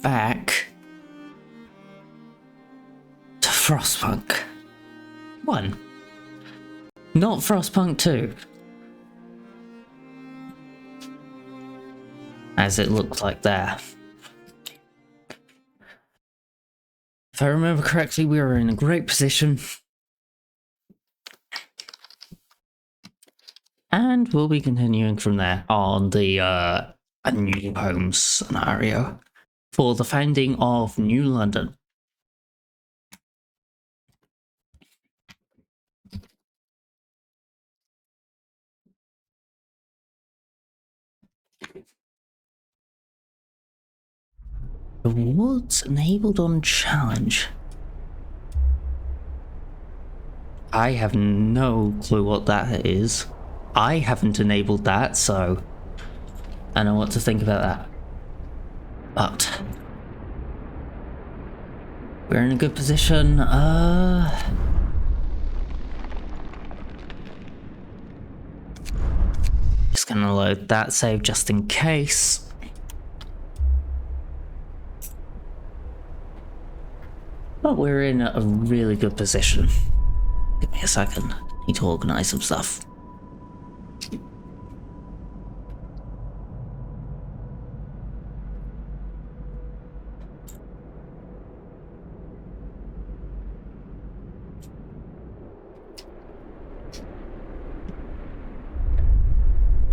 back to Frostpunk 1. Not Frostpunk 2. As it looks like there. If I remember correctly, we were in a great position. And we'll be continuing from there on the A New Home scenario for the founding of New London. Rewards enabled on challenge. I have no clue what that is. I haven't enabled that, so I don't know what to think about that. But we're in a good position. Just gonna load that save just in case. But we're in a really good position. Give me a second. Need to organize some stuff.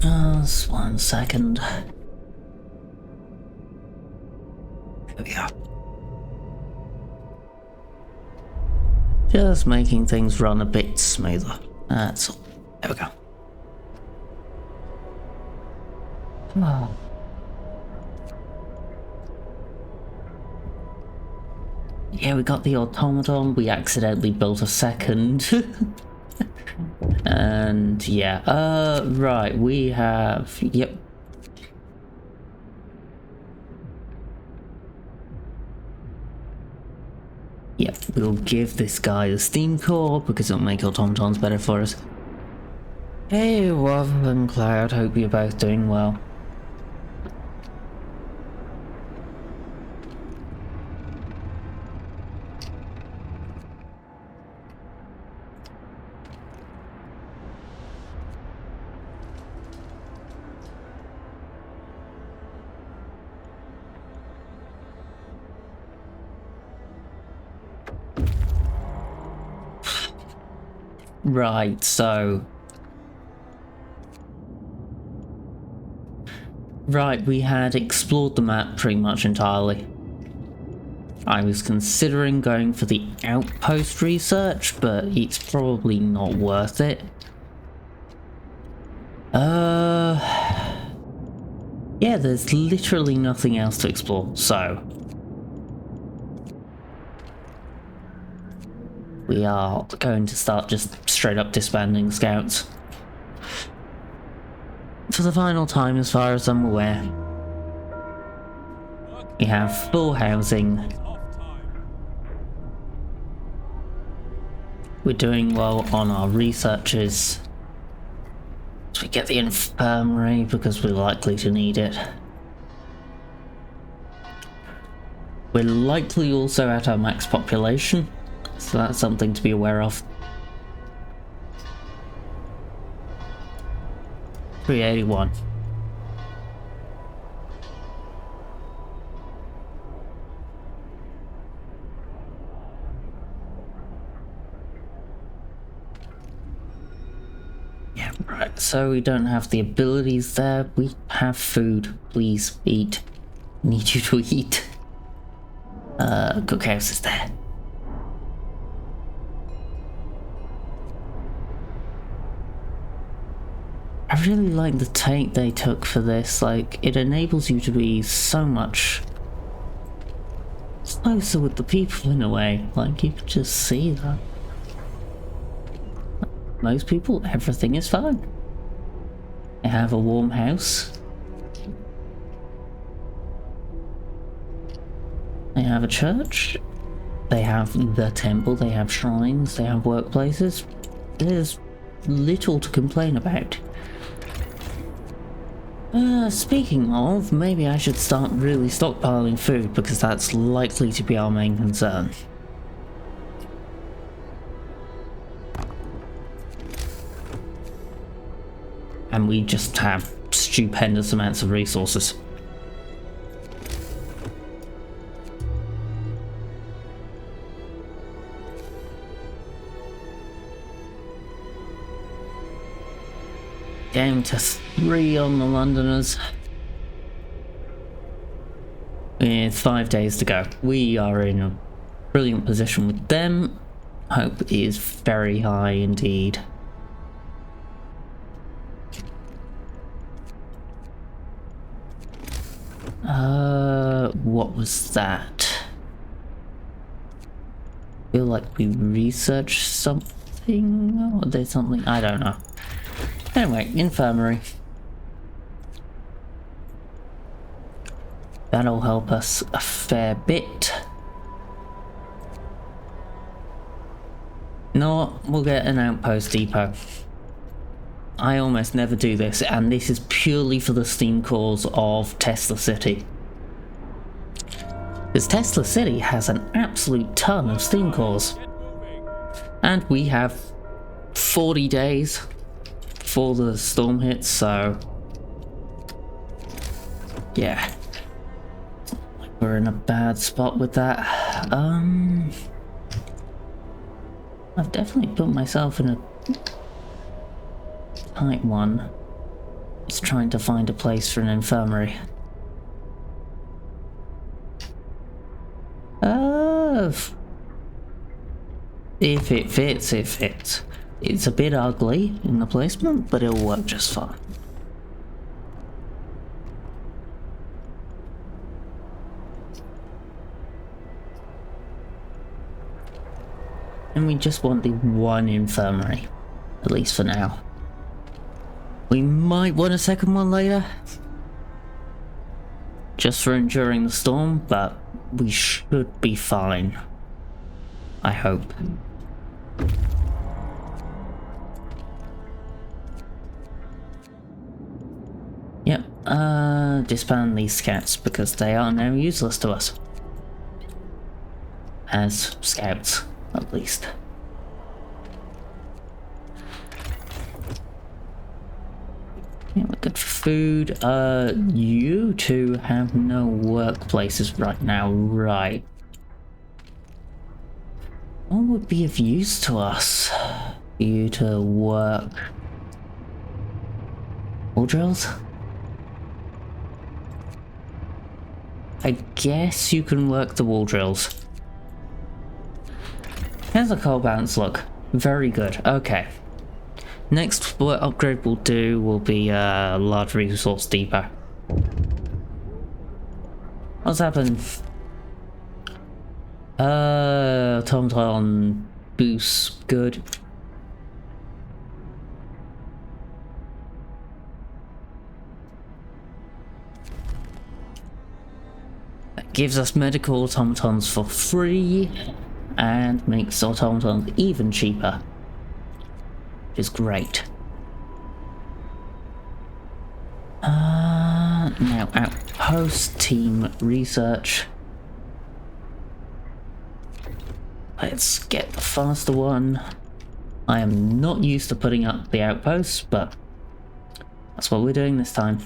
Just 1 second. Here we are. Just making things run a bit smoother. That's all. There we go. Oh. Yeah, we got the automaton. We accidentally built a second. And yeah, right, we have, yep. Yep, we'll give this guy the steam core because it'll make automatons better for us. Hey, Waffle and Cloud, hope you're both doing well. Right, so... Right, we had explored the map pretty much entirely. I was considering going for the outpost research, but it's probably not worth it. Yeah, there's literally nothing else to explore, so... We are going to start just straight up disbanding scouts. For the final time, as far as I'm aware. We have full housing. We're doing well on our researches. So we get the infirmary because we're likely to need it. We're likely also at our max population. So that's something to be aware of. 381. Yeah, right. So we don't have the abilities there. We have food. Please eat. Need you to eat. Cookhouse is there. I really like the take they took for this, like, it enables you to be so much closer with the people in a way, like, you can just see that. Most people, everything is fine. They have a warm house. They have a church. They have the temple, they have shrines, they have workplaces. There's little to complain about. Speaking of, maybe I should start really stockpiling food because that's likely to be our main concern. And we just have stupendous amounts of resources. Game to 3 on the Londoners. With 5 days to go. We are in a brilliant position with them. Hope is very high indeed. What was that? Feel like we researched something, or there's something, I don't know. Anyway, infirmary. That'll help us a fair bit. No, we'll get an outpost depot. I almost never do this, and this is purely for the steam cores of Tesla City. Because Tesla City has an absolute ton of steam cores. And we have 40 days before the storm hits, so yeah. We're in a bad spot with that. I've definitely put myself in a tight one. Just trying to find a place for an infirmary. If it fits, it fits. It's a bit ugly in the placement, but it'll work just fine. And we just want the one infirmary, at least for now. We might want a second one later, just for enduring the storm, but we should be fine. I hope. Yep, disband these scouts because they are now useless to us. As scouts, at least. Yeah, we're good for food. You two have no workplaces right now, right? What would be of use to us? For you to work? Wall drills? I guess you can work the wall drills. How's the coal balance look? Very good, okay. Next upgrade we'll do will be a large resource depot. What's happened? TomTom boost, good. That gives us medical automatons for free and makes automatons even cheaper. Which is great. Now outpost team research. Let's get the faster one. I am not used to putting up the outposts, but that's what we're doing this time.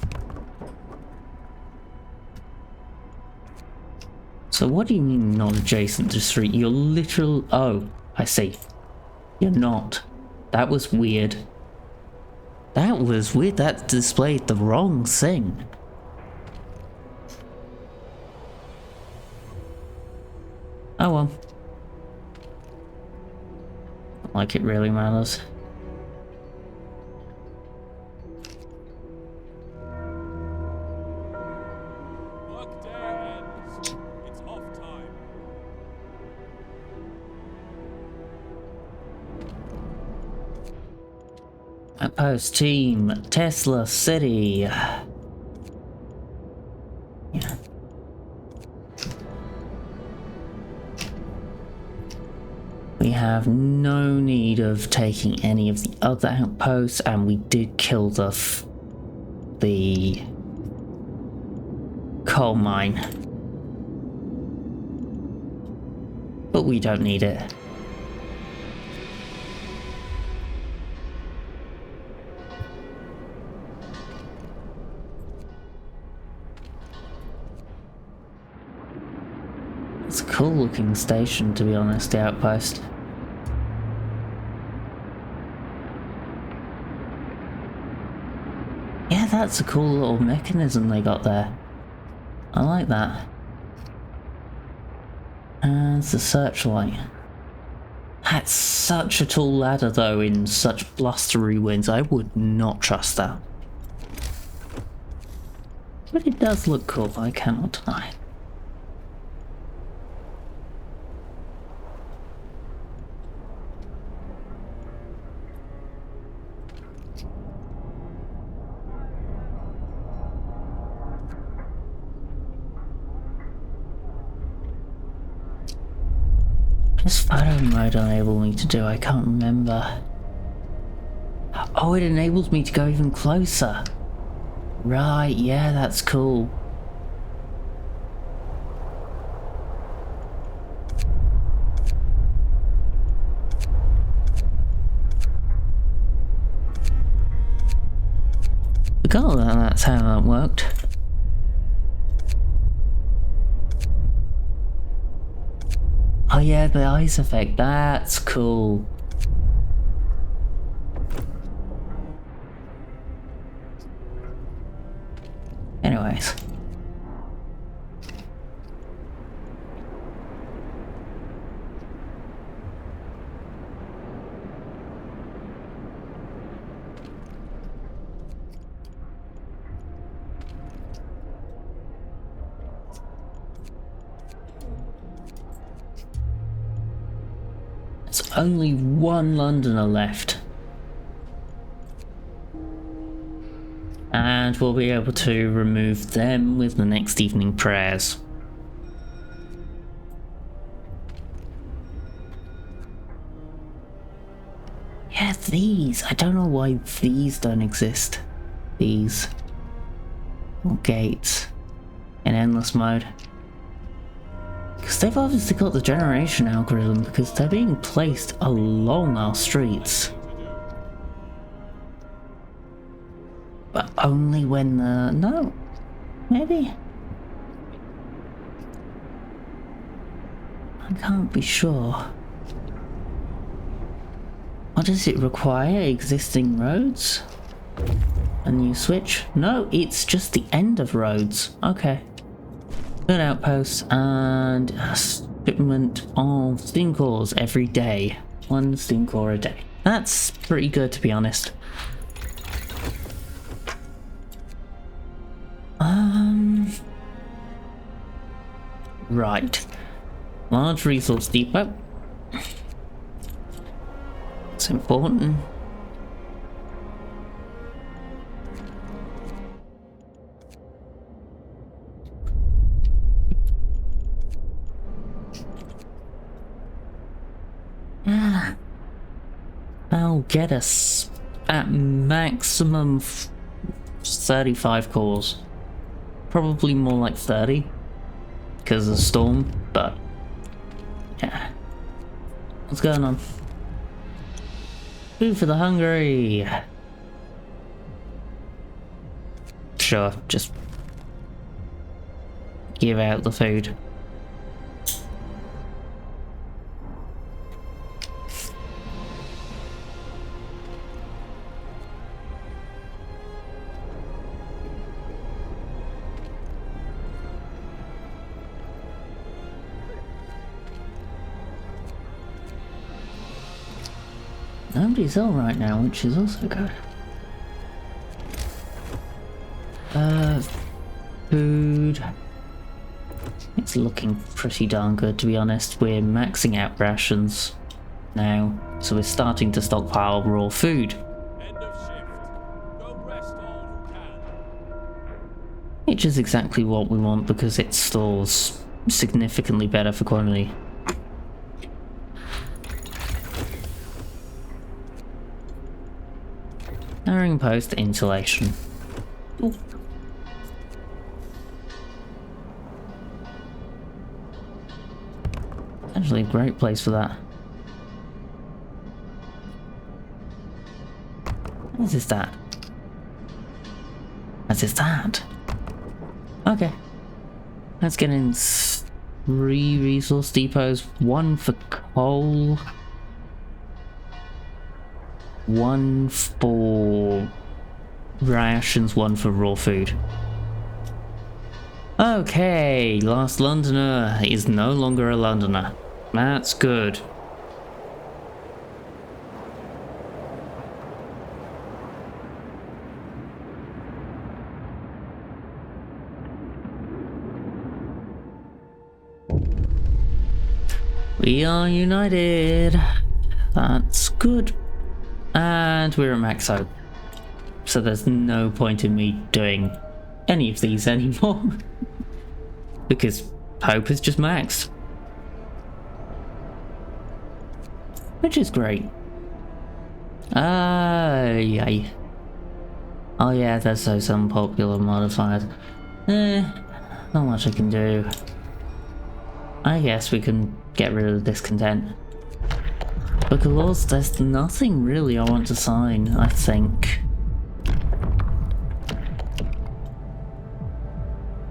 So what do you mean not adjacent to street? You're literal... Oh, I see. You're not. That was weird. That was weird. That displayed the wrong thing. Oh well. Not like it really matters. Outpost team, Tesla City. Yeah. We have no need of taking any of the other outposts, and we did kill the coal mine. But we don't need it. It's a cool looking station, to be honest, the outpost. Yeah, that's a cool little mechanism they got there. I like that. And it's a searchlight. That's such a tall ladder though in such blustery winds. I would not trust that. But it does look cool, I cannot deny. Does photo mode enable me to do? I can't remember. Oh, it enables me to go even closer. Right, yeah, that's cool. Forgot that that's how that worked. Oh yeah, the ice effect, that's cool. Anyways. There's only one Londoner left. And we'll be able to remove them with the next evening prayers. Yeah, these. I don't know why these don't exist. These. Or gates. In endless mode. Because they've obviously got the generation algorithm because they're being placed along our streets. But only when the... no. Maybe? I can't be sure. What does it require? Existing roads? A new switch? No, it's just the end of roads. Okay. Good outposts and a shipment of steam cores every day. One steam core a day. That's pretty good, to be honest. Right. Large resource depot. It's important. That'll get us at maximum 35 cores. Probably more like 30 because of the storm, but yeah. What's going on? Food for the hungry. Sure, just give out the food. Nobody's ill right now, which is also good. Food. It's looking pretty darn good, to be honest. We're maxing out rations now, so we're starting to stockpile raw food. End of shift. Go rest all who can. Which is exactly what we want because it stores significantly better for quantity. Narrowing post insulation. Ooh. Actually, a great place for that. What is that? What is that? Okay. Let's get in 3 resource depots. 1 for coal. 1 for rations, 1 for raw food. Okay, last Londoner is no longer a Londoner. That's good. We are united. That's good. And we're at max hope. So there's no point in me doing any of these anymore. Because hope is just maxed. Which is great. Yay. Oh yeah, there's those unpopular modifiers. Not much I can do. I guess we can get rid of discontent. Because there's nothing really I want to sign, I think.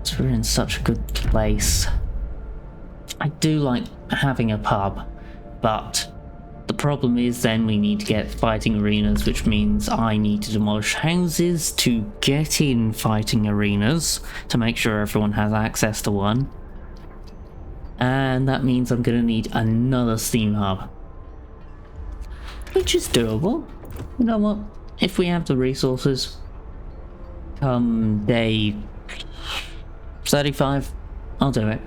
So we're in such a good place. I do like having a pub, but the problem is then we need to get fighting arenas, which means I need to demolish houses to get in fighting arenas to make sure everyone has access to one. And that means I'm gonna need another steam hub. Which is doable. You know what? If we have the resources, come day 35, I'll do it.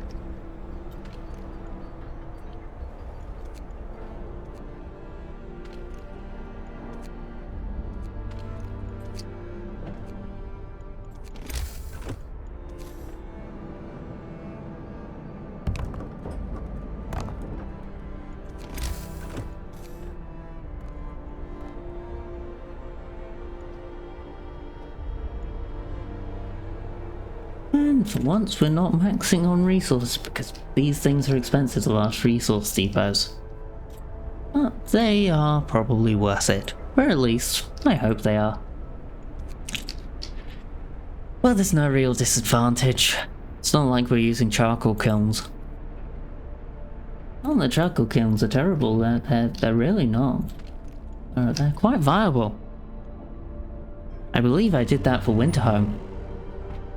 And for once we're not maxing on resources because these things are expensive, the last resource depots. But they are probably worth it. Or at least, I hope they are. Well, there's no real disadvantage. It's not like we're using charcoal kilns. Oh, the charcoal kilns are terrible. They're really not. They're quite viable. I believe I did that for Winterhome.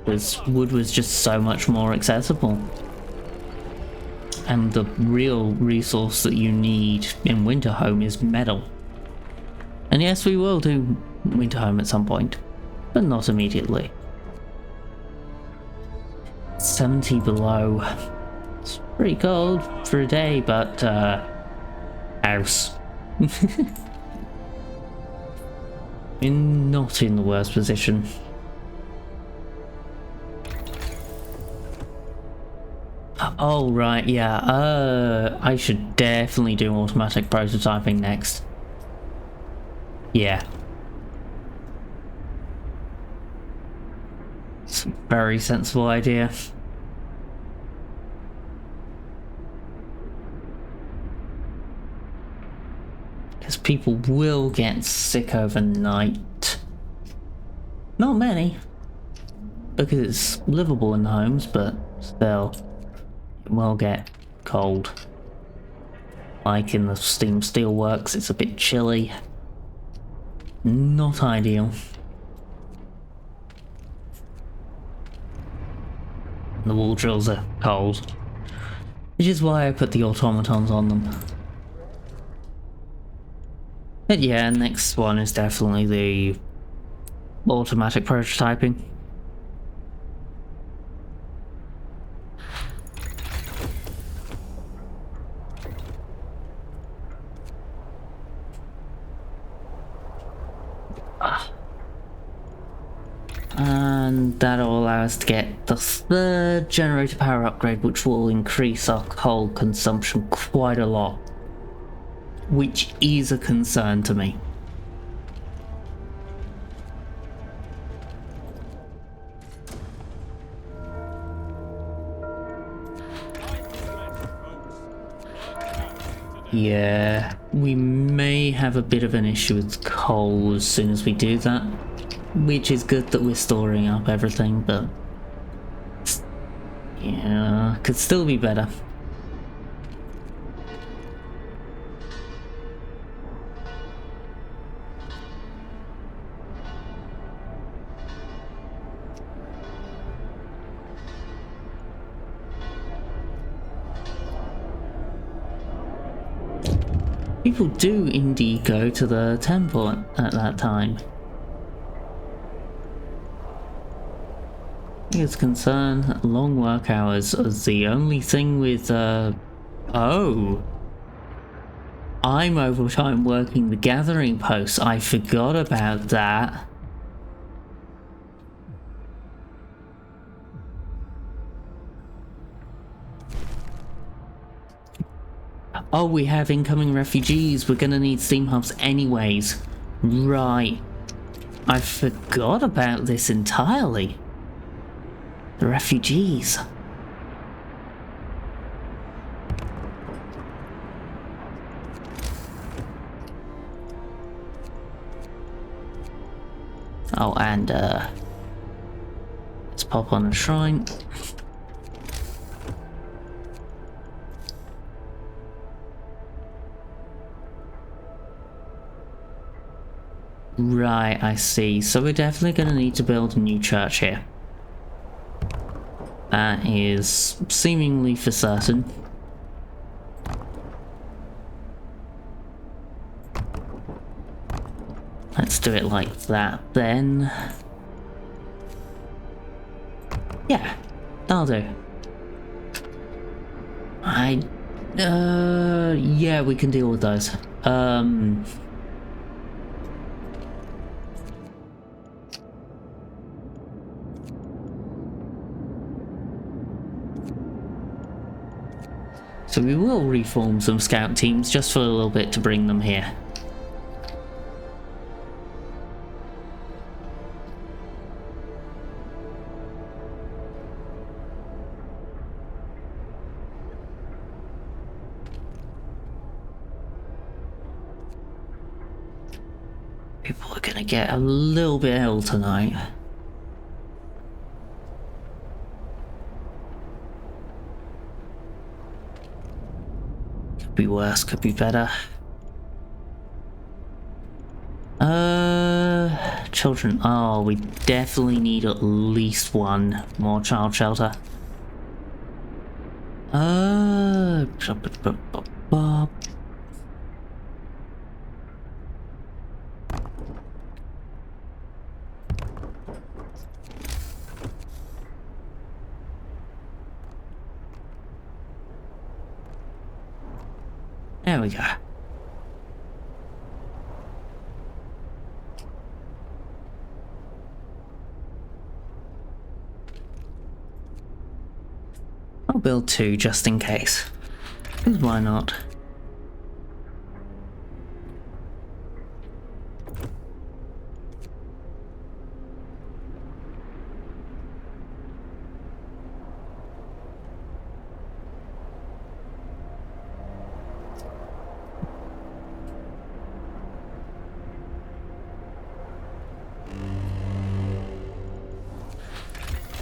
Because wood was just so much more accessible. And the real resource that you need in Winterhome is metal. And yes, we will do Winterhome at some point, but not immediately. 70 below. It's pretty cold for a day, but house. We're not in the worst position. Oh right, yeah, I should definitely do automatic prototyping next. Yeah. It's a very sensible idea. Because people will get sick overnight. Not many. Because it's livable in the homes, but still. Will get cold. Like in the steam steelworks, it's a bit chilly. Not ideal. The wall drills are cold. Which is why I put the automatons on them. But yeah, next one is definitely the automatic prototyping. And that'll allow us to get the third generator power upgrade, which will increase our coal consumption quite a lot. Which is a concern to me. Yeah, we may have a bit of an issue with coal as soon as we do that, which is good that we're storing up everything, but yeah, could still be better. People do indeed go to the temple at that time. It's concerned, long work hours is the only thing with, oh. I'm overtime working the gathering posts. I forgot about that. Oh, we have incoming refugees. We're gonna need steam hubs anyways. Right. I forgot about this entirely. The refugees. Oh, and let's pop on a shrine. Right, I see. So we're definitely going to need to build a new church here. That is seemingly for certain. Let's do it like that then. Yeah, that'll do. Yeah, we can deal with those. So we will reform some scout teams just for a little bit to bring them here. People are gonna get a little bit ill tonight. Could be worse, could be better. Children. Oh, we definitely need at least one more child shelter. There we go. I'll build two just in case. 'Cause why not?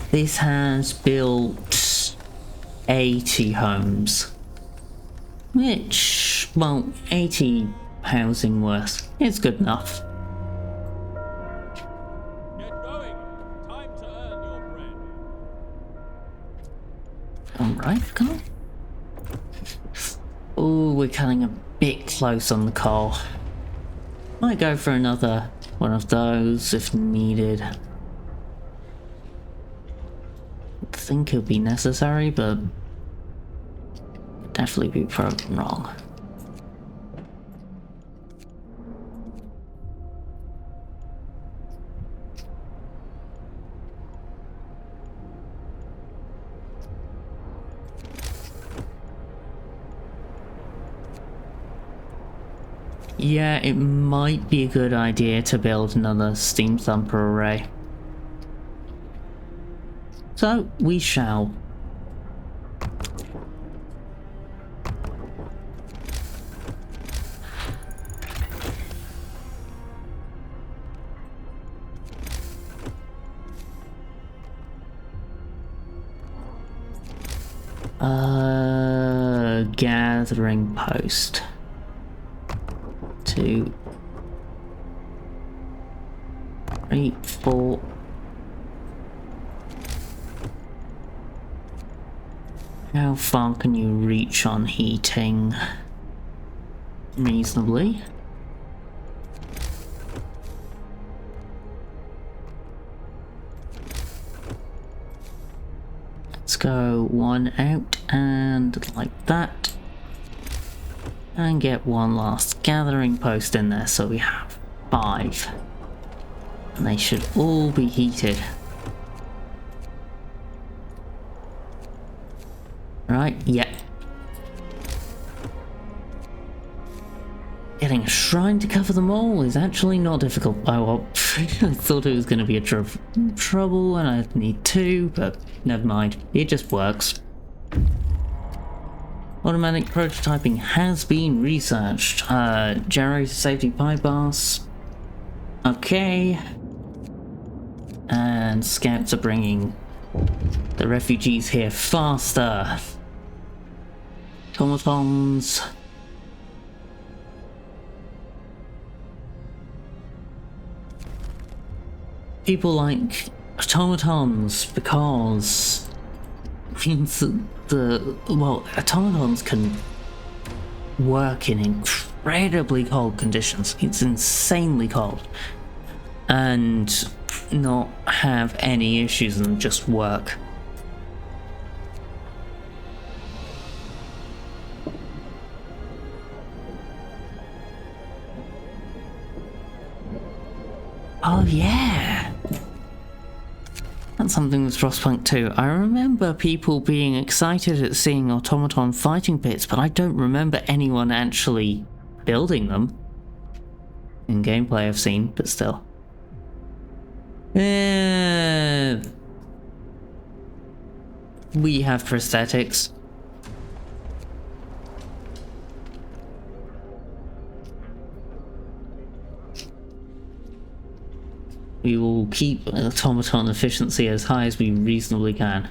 This has built 80 homes, which, well, 80 housing worth is good enough. Get going. Time to earn your bread. Alright, come on. Oh, we're cutting a bit close on the coal. Might go for another one of those if needed. I think it'll be necessary, but definitely be proven wrong. Yeah, it might be a good idea to build another steam thumper array. So, we shall. gathering post. 2, 3, 4. How far can you reach on heating? Reasonably. Let's go 1 out and like that. And get one last gathering post in there, so we have 5. And they should all be heated. Right, yeah. Getting a shrine to cover them all is actually not difficult. Oh well, I thought it was going to be a trouble and I'd need 2, but never mind. It just works. Automatic prototyping has been researched. Generator safety bypass. Okay. And scouts are bringing the refugees here faster. Automatons. People like automatons because means well, automatons can work in incredibly cold conditions. It's insanely cold. And not have any issues and just work. Oh yeah! That's something with Frostpunk too. I remember people being excited at seeing automaton fighting pits, but I don't remember anyone actually building them. In gameplay I've seen, but still. We have prosthetics. We will keep automaton efficiency as high as we reasonably can.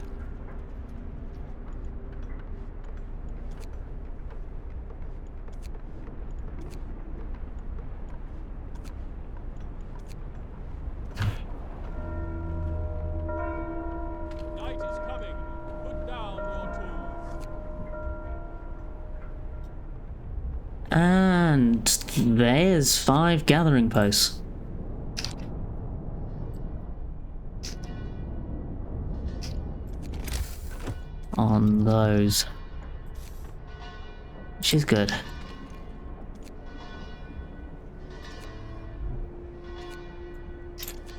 Night is coming. Put down your tools. And there's 5 gathering posts. On those, which is good.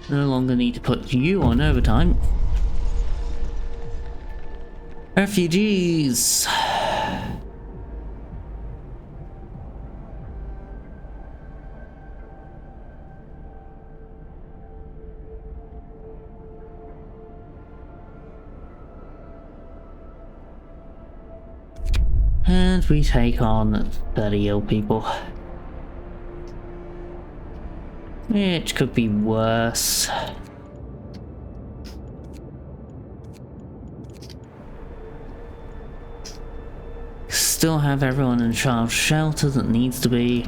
No longer need to put you on overtime. Refugees. And we take on 30 ill people. Which could be worse. Still have everyone in child shelter that needs to be.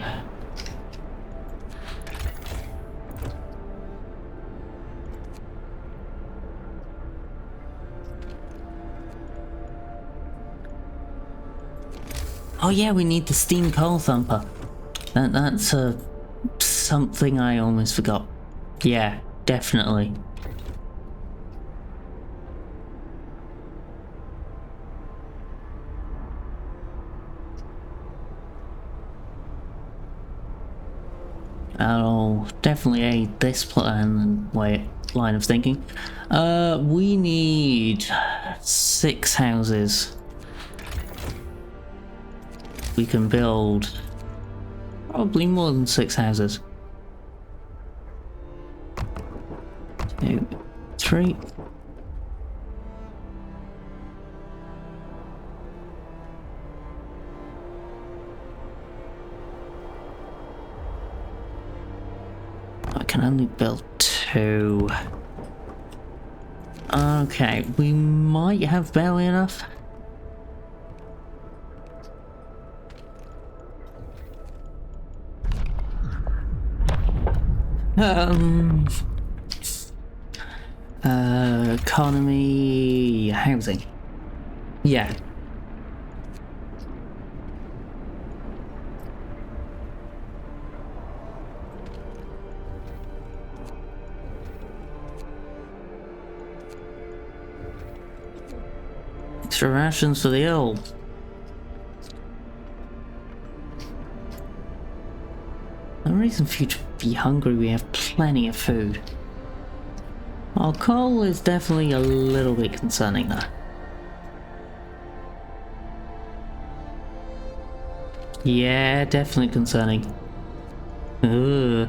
Oh yeah, we need the steam coal thumper. That's something I almost forgot. Yeah, definitely. That'll definitely aid this plan and line of thinking. We need 6 houses. We can build probably more than 6 houses. 2, 3. I can only build 2. Okay, we might have barely enough. Um. Economy, housing. Yeah. Extra rations for the ill. No reason for you to be hungry, we have plenty of food. Our coal is definitely a little bit concerning though. Yeah, definitely concerning. Ugh.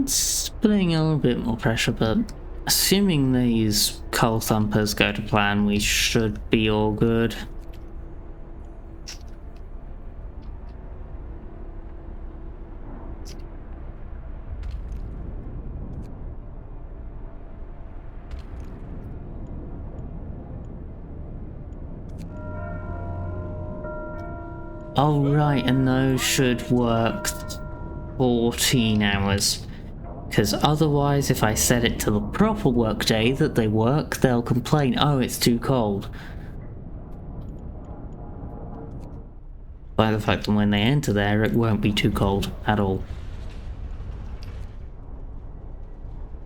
It's putting a little bit more pressure, but assuming these coal thumpers go to plan, we should be all good. Oh right, and those should work 14 hours. Because otherwise, if I set it to the proper workday that they work, they'll complain, oh, it's too cold. By the fact that when they enter there, it won't be too cold at all.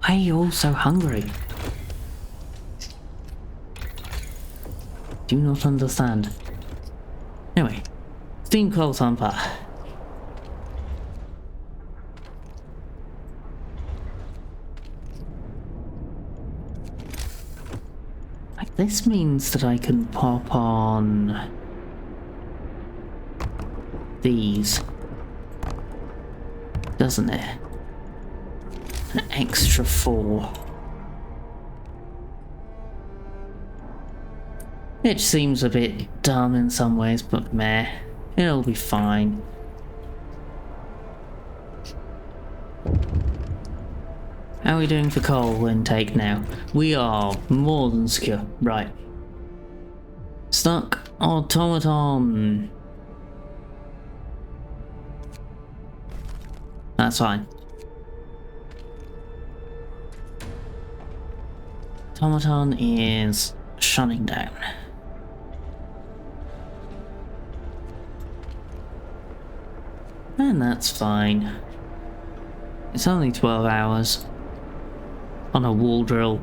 Why are you all so hungry? Do not understand. Anyway, steam coal thumper. This means that I can pop on these, doesn't it? An extra 4. Which seems a bit dumb in some ways, but meh, it'll be fine. How are we doing for coal intake now? We are more than secure. Right. Stuck automaton. That's fine. Automaton is shutting down. And that's fine. It's only 12 hours. On a wall drill.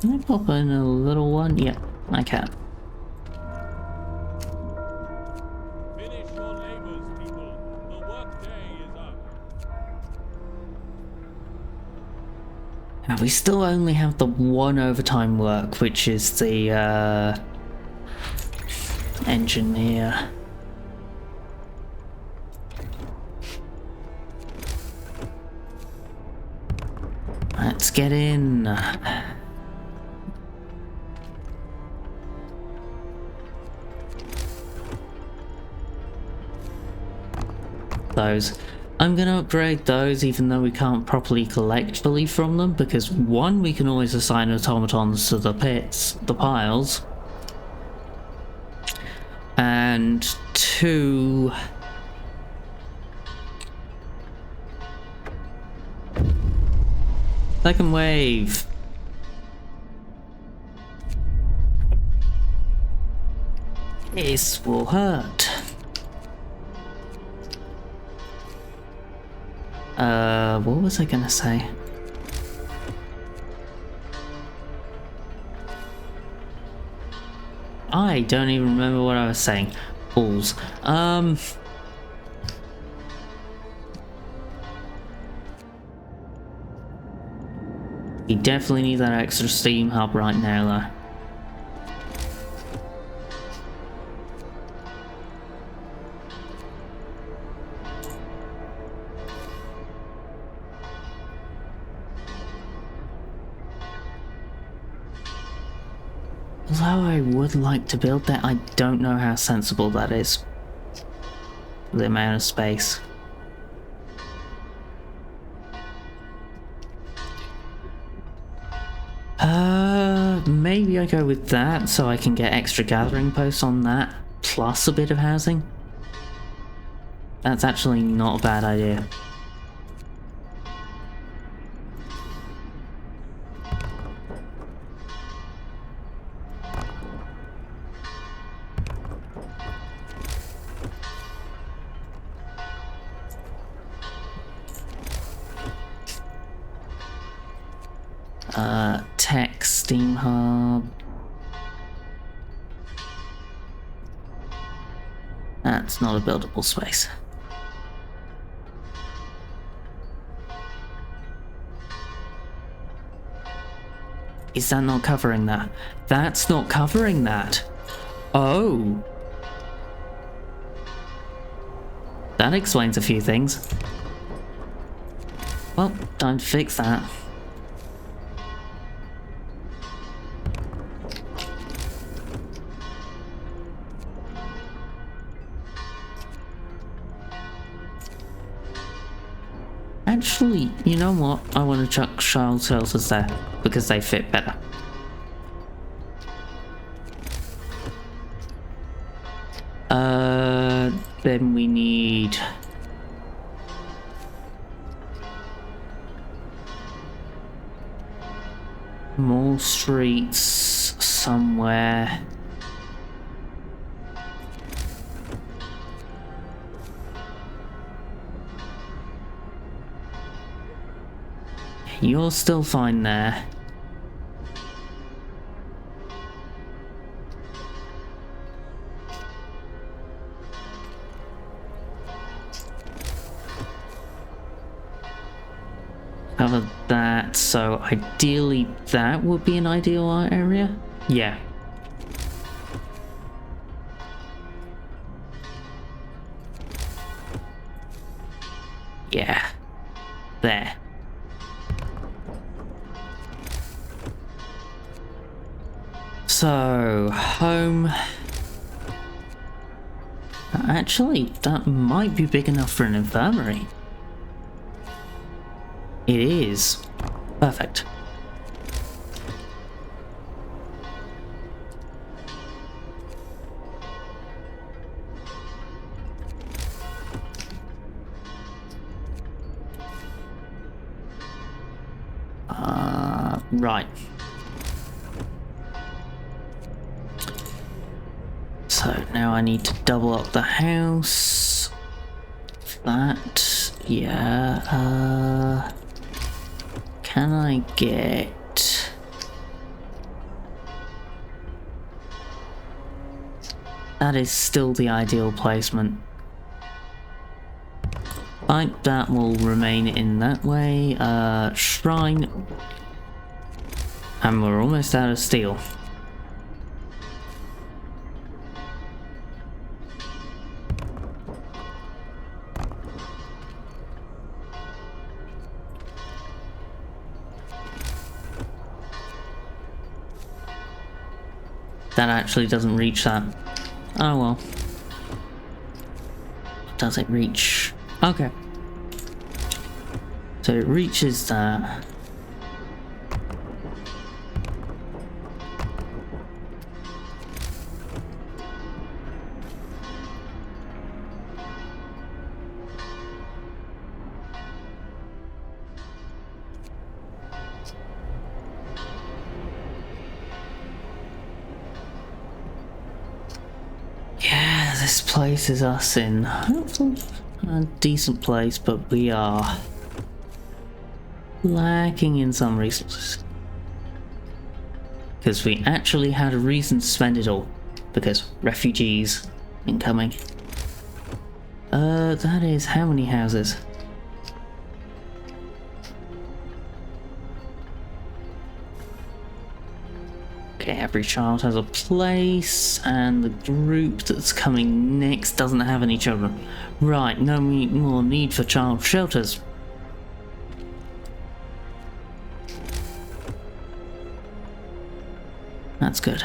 Can I pop in a little one? Yeah, I can. Finish your labors, people. The workday is up. Now, we still only have the one overtime work, which is the engineer. Let's get in. Those. I'm gonna upgrade those even though we can't properly collect fully from them, because one, we can always assign automatons to the pits, the piles, and two, second wave. This will hurt. What was I gonna say? I don't even remember what I was saying. Balls. We definitely need that extra steam hub right now, though. Although I would like to build that, I don't know how sensible that is. The amount of space. maybe I go with that so I can get extra gathering posts on that, plus a bit of housing. That's actually not a bad idea. Tech, Steam Hub. That's not a buildable space. Is that not covering that? That's not covering that. Oh. That explains a few things. Well, time to fix that. Actually, you know what? I want to chuck child shelters there because they fit better. Then we need more streets somewhere. You're still fine there. Cover that, so ideally that would be an ideal area? Yeah. Yeah. There. So, home. Actually, that might be big enough for an infirmary. It is. Perfect. Right. So now I need to double up the house. That, yeah, can I get... That is still the ideal placement. Right, that will remain in that way. Shrine. And we're almost out of steel. That actually doesn't reach that. Oh well. Does it reach? Okay. So it reaches that. This places us in a decent place, but we are lacking in some resources. Because we actually had a reason to spend it all. Because refugees incoming. That is how many houses? Okay, every child has a place, and the group that's coming next doesn't have any children. Right, no more need for child shelters. That's good.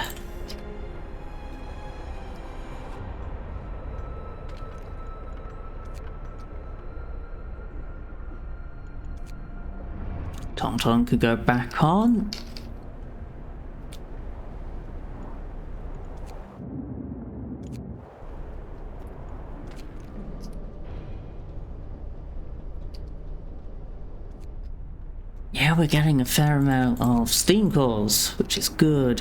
TomTom could go back on. Yeah, we're getting a fair amount of steam cores, which is good.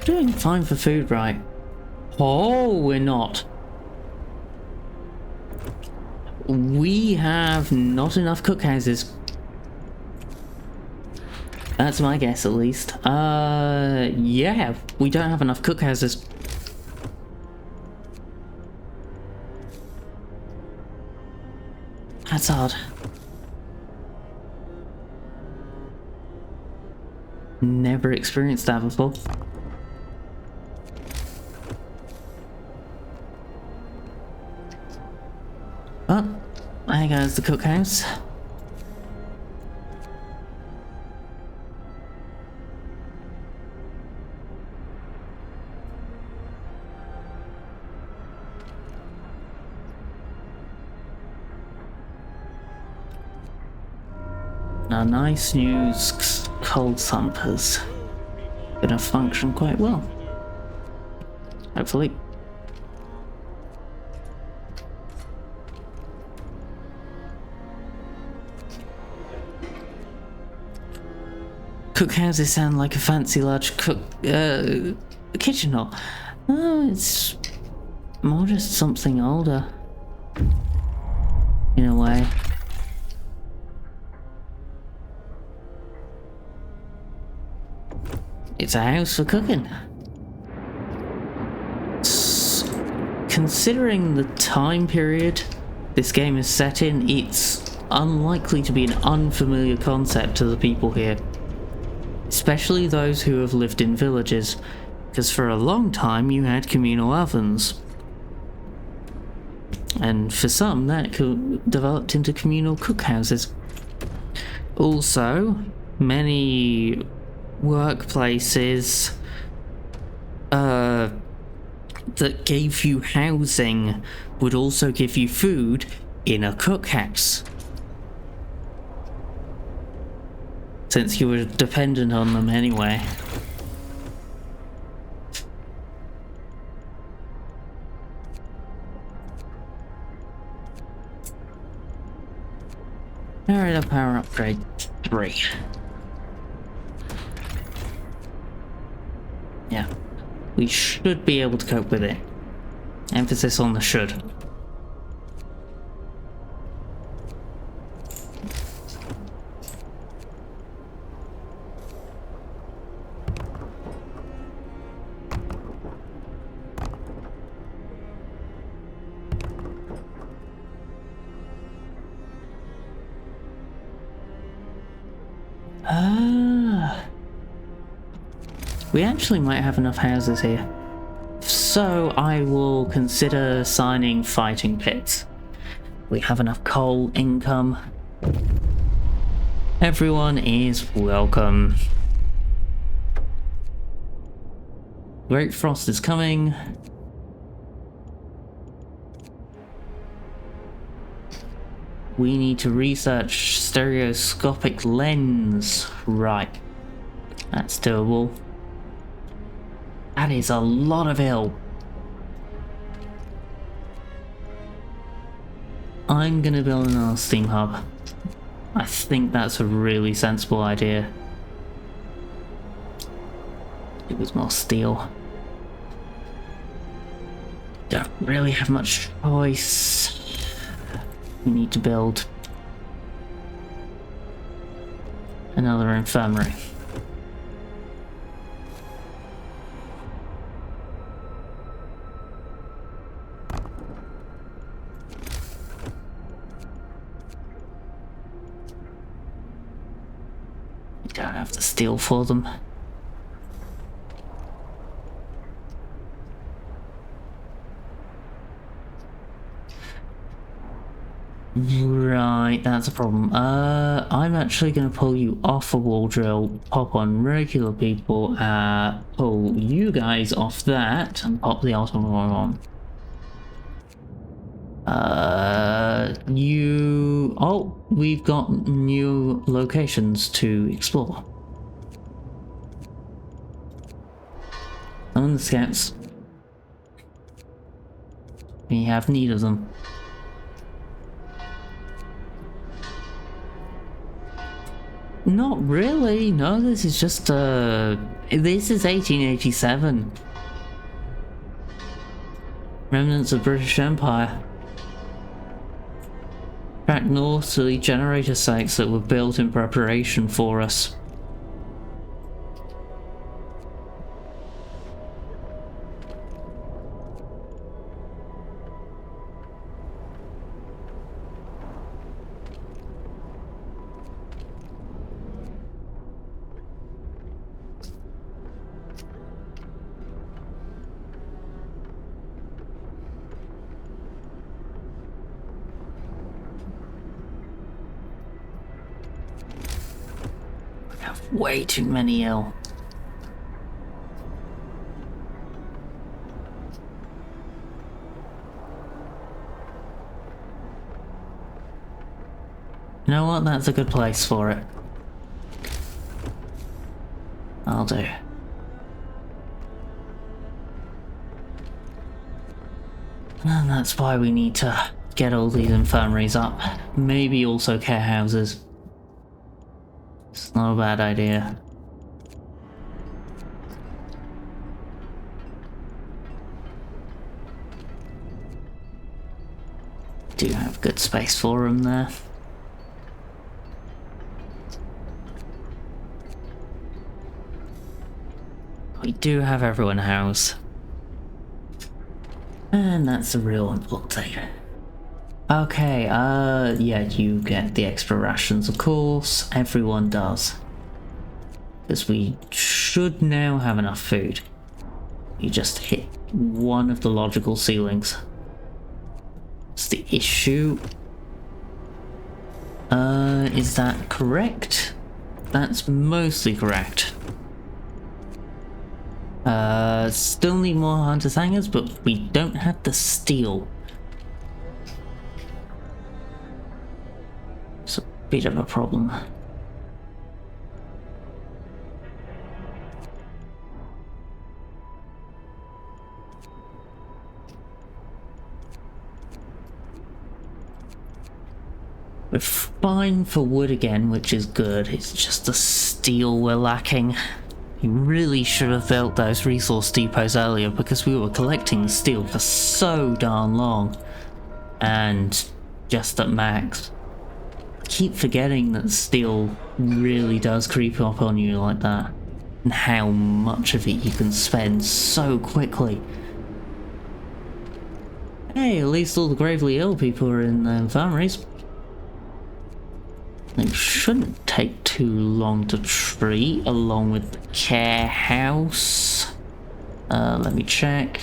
Doing fine for food, right? Oh, we're not. We have not enough cookhouses. That's my guess, at least. Yeah, we don't have enough cookhouses. That's odd. Never experienced that before. Oh, there goes the cookhouse. Now, nice news, cold thumpers gonna function quite well. Hopefully. Cookhouses sound like a fancy large kitchen hall. Oh, it's more just something older. In a way. It's a house for cooking. Considering the time period this game is set in, it's unlikely to be an unfamiliar concept to the people here. Especially those who have lived in villages, because for a long time you had communal ovens. And for some that developed into communal cookhouses. Also, many workplaces that gave you housing would also give you food in a cookhouse, since you were dependent on them anyway. Alright, power upgrade 3. Yeah, we should be able to cope with it. Emphasis on the should. We actually might have enough houses here. So I will consider signing fighting pits. We have enough coal income. Everyone is welcome. Great Frost is coming. We need to research stereoscopic lens. Right. That's doable. That is a lot of ill. I'm gonna build another steam hub. I think that's a really sensible idea. It was more steel. Don't really have much choice. We need to build another infirmary. Don't have the steel for them. Right, that's a problem. I'm actually going to pull you off a wall drill, pop on regular people, pull you guys off that, and pop the ultimate one on. Oh, we've got new locations to explore. Summon the scouts. We have need of them. Not really, no, this is just, this is 1887. Remnants of British Empire. Back north to the generator sites that were built in preparation for us. Way too many ill. You know what? That's a good place for it. I'll do. And that's why we need to get all these infirmaries up. Maybe also care houses. It's not a bad idea. Do have good space for them there. We do have everyone housed. And that's the real important thing. Okay, yeah, you get the extra rations, of course. Everyone does. Because we should now have enough food. You just hit one of the logical ceilings. It's the issue. Is that correct? That's mostly correct. Still need more hunters hangers, but we don't have the steel. It's a bit of a problem. We're fine for wood again, which is good. It's just the steel we're lacking. We really should have built those resource depots earlier because we were collecting steel for so darn long. And just at max. Keep forgetting that steel really does creep up on you like that. And how much of it you can spend so quickly. Hey, at least all the gravely ill people are in the infirmaries. It shouldn't take too long to treat, along with the care house. Let me check.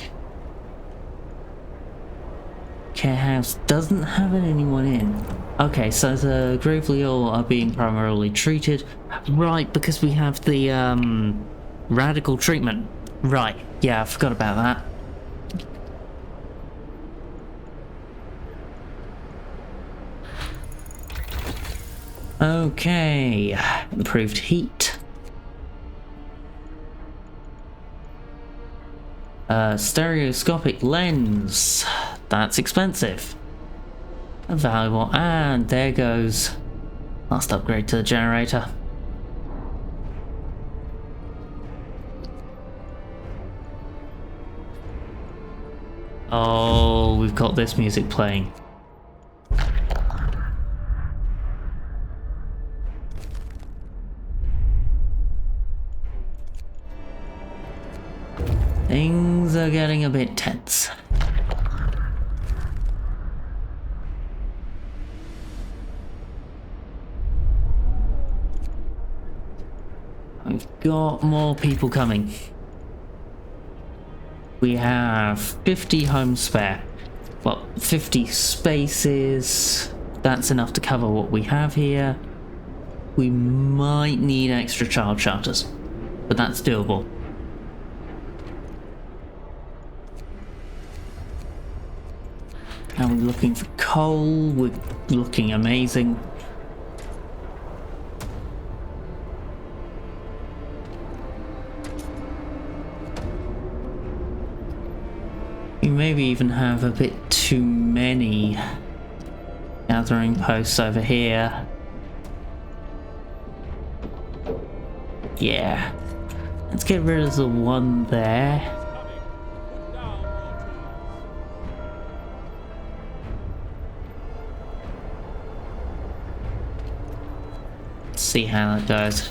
Care house doesn't have anyone in. Okay, so the gravely ill are being primarily treated. Right, because we have the radical treatment. Right, yeah, I forgot about that. Okay, improved heat. Stereoscopic lens. That's expensive. Valuable, and there goes last upgrade to the generator. Oh, we've got this music playing. Things are getting a bit tense. We've got more people coming. We have 50 homes spare. Well, 50 spaces. That's enough to cover what we have here. We might need extra child shelters, but that's doable. Are we looking for coal? We're looking amazing. maybe even have a bit too many gathering posts over here. Yeah. Let's get rid of the one there. Coming. Put down your tools. Let's see how that goes.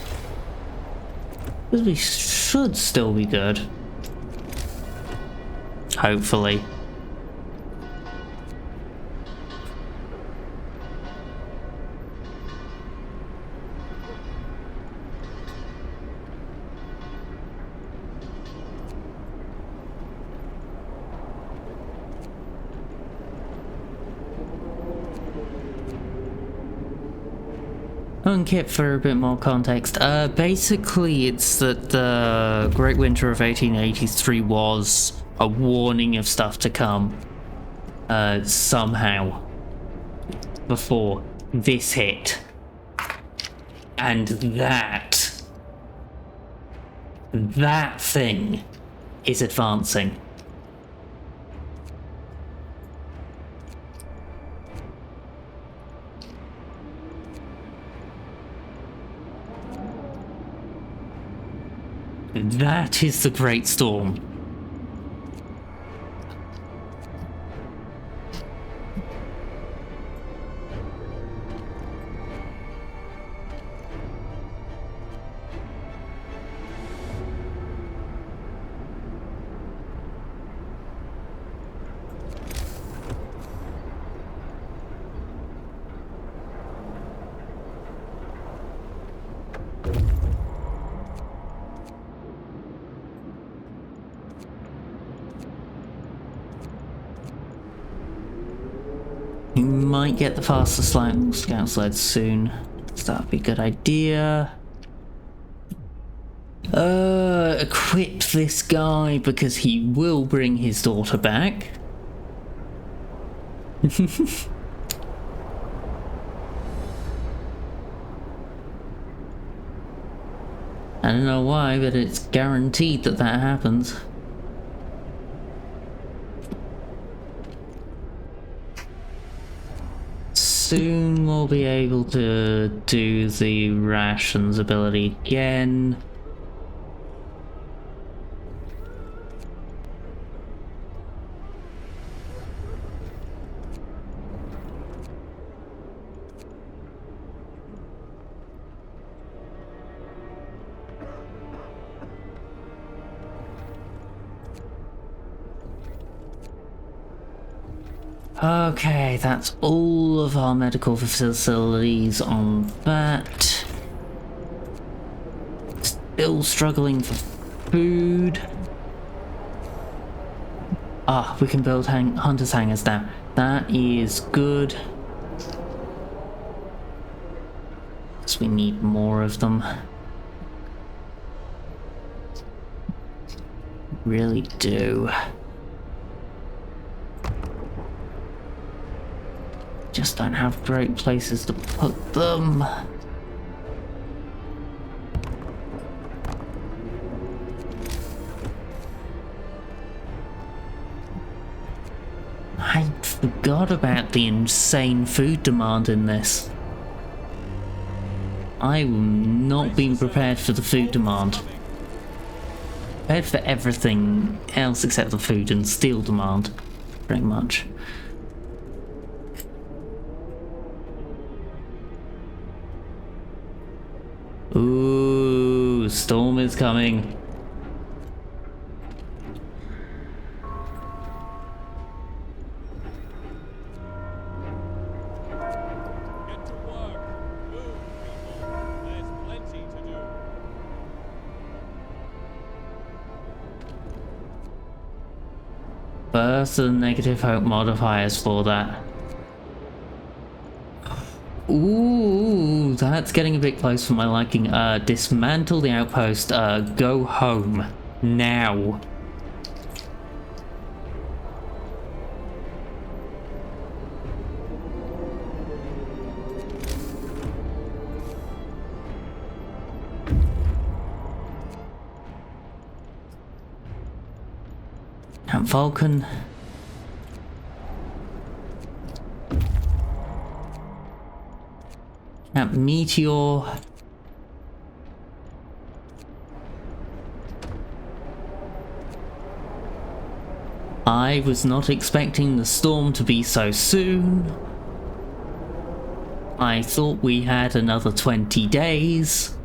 Because we should still be good. Hopefully. Kit for a bit more context. Basically, it's that the Great Winter of 1883 was a warning of stuff to come. Somehow. Before this hit. And that thing is advancing. That is the Great Storm. You might get the faster scout sled soon, so that'd be a good idea. Equip this guy because he will bring his daughter back. I don't know why, but it's guaranteed that that happens. Soon we'll be able to do the rations ability again. Okay, that's all of our medical facilities on that. Still struggling for food. Ah, we can build hunters' hangars now. That is good. Because we need more of them. Really do. Just don't have great places to put them. I forgot about the insane food demand in this. I've not been prepared for the food demand. Prepared for everything else except the food and steel demand, pretty much. Ooh, storm is coming. Get to work. Move, people. There's plenty to do. First, the negative hope modifiers for that. Ooh, that's getting a bit close for my liking. Dismantle the outpost. Go home. Now. Camp Vulcan. At Meteor. I was not expecting the storm to be so soon. I thought we had another 20 days.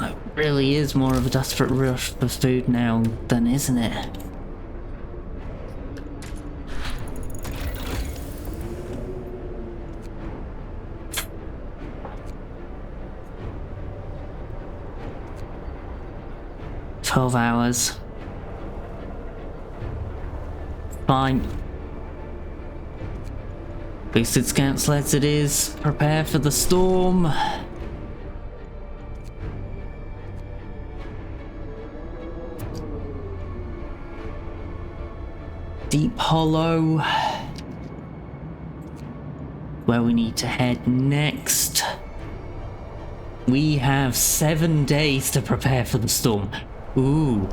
It really is more of a desperate rush for food now then, isn't it? $12 hours. Fine. Boosted scout sleds it is. Prepare for the storm. Deep Hollow. Where we need to head next. We have 7 days to prepare for the storm. Ooh.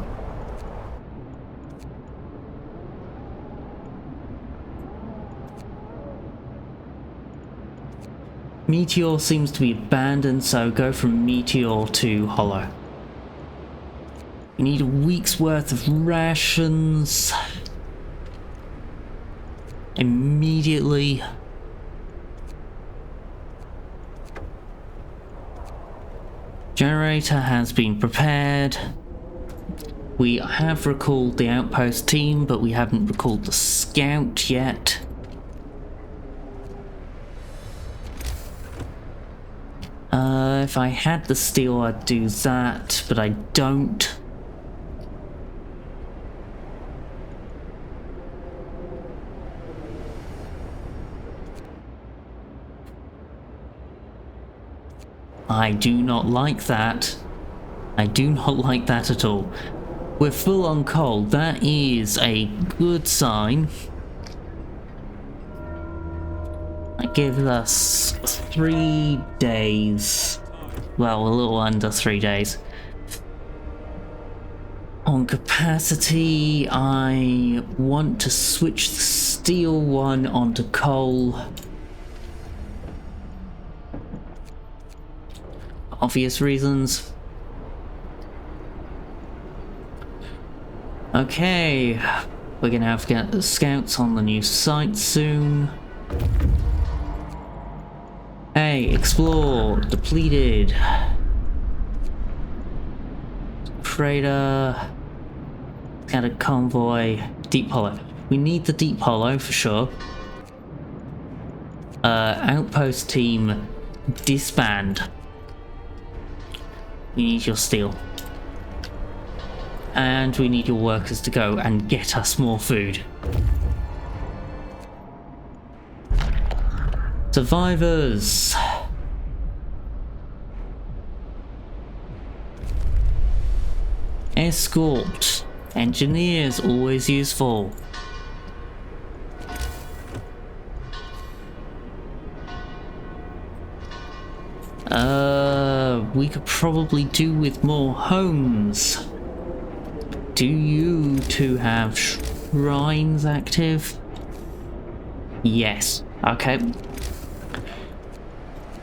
Meteor seems to be abandoned, so go from Meteor to Hollow. We need a week's worth of rations. Immediately. Generator has been prepared. We have recalled the outpost team, but we haven't recalled the scout yet. If I had the steel, I'd do that, but I don't. I do not like that. I do not like that at all. We're full on coal. That is a good sign. That gives us 3 days. Well, a little under 3 days. On capacity, I want to switch the steel one onto coal. Obvious reasons. Okay, we're gonna have to get the scouts on the new site soon. Hey, explore, depleted. Freighter, got a convoy, Deep Hollow. We need the Deep Hollow for sure. Outpost team, disband. We need your steel. And we need your workers to go and get us more food. Survivors! Escort. Engineers, always useful. We could probably do with more homes. Do you two have shrines active? Yes. Okay.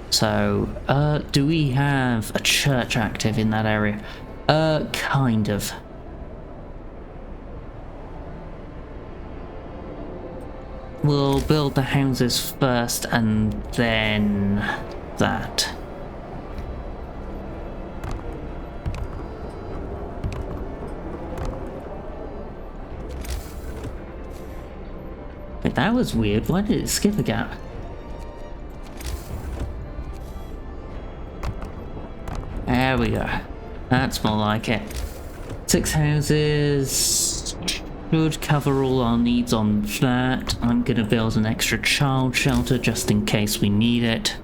So, do we have a church active in that area? Kind of. We'll build the houses first and then that. Wait, that was weird. Why did it skip a gap? There we go. That's more like it. 6 houses should cover all our needs on that. I'm gonna build an extra child shelter just in case we need it.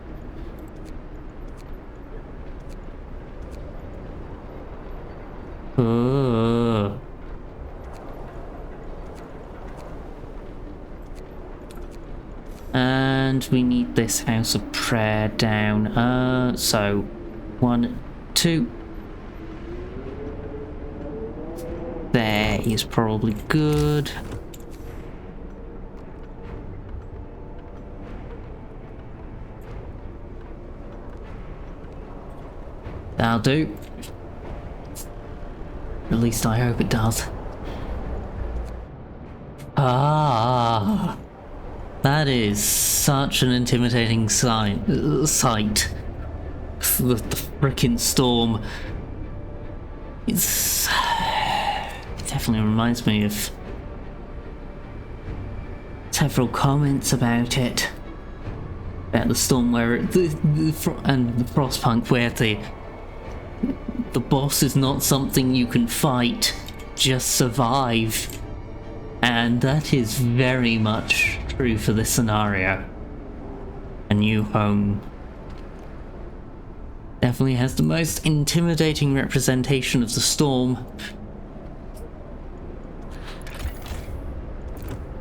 And we need this house of prayer down. So 1, 2. There is probably good. That'll do. At least I hope it does. Ah, that is such an intimidating sight. The frickin' storm. It definitely reminds me of several comments about it. About the storm where and the Frostpunk where the boss is not something you can fight, just survive. And that is very much true for this scenario. A New Home definitely has the most intimidating representation of the storm.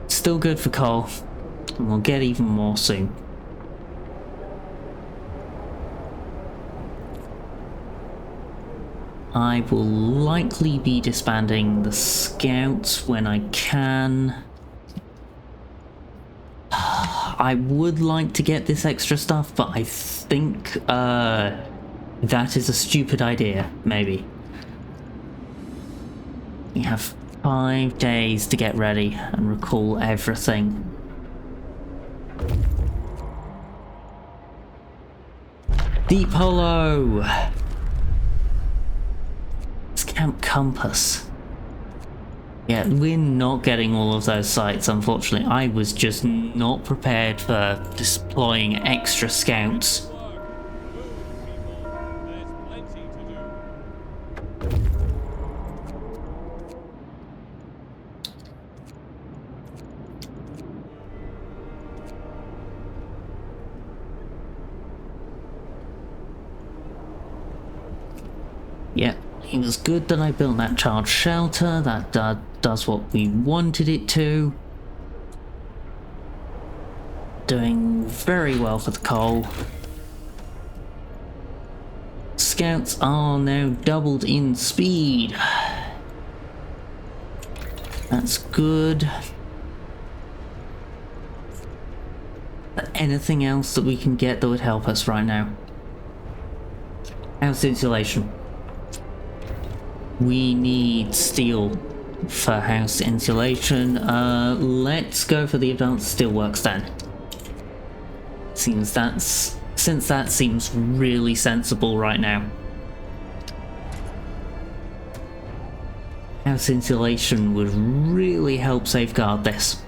Still good for coal, and we'll get even more soon. I will likely be disbanding the scouts when I can. I would like to get this extra stuff, but I think that is a stupid idea, maybe. We have 5 days to get ready and recall everything. Deep Hollow! Camp Compass. Yeah, we're not getting all of those sites, unfortunately. I was just not prepared for deploying extra scouts. Yeah. It was good that I built that charge shelter. That does what we wanted it to. Doing very well for the coal. Scouts are now doubled in speed. That's good. Anything else that we can get that would help us right now? House insulation. We need steel for house insulation. Let's go for the advanced steelworks then. Since that seems really sensible right now. House insulation would really help safeguard this.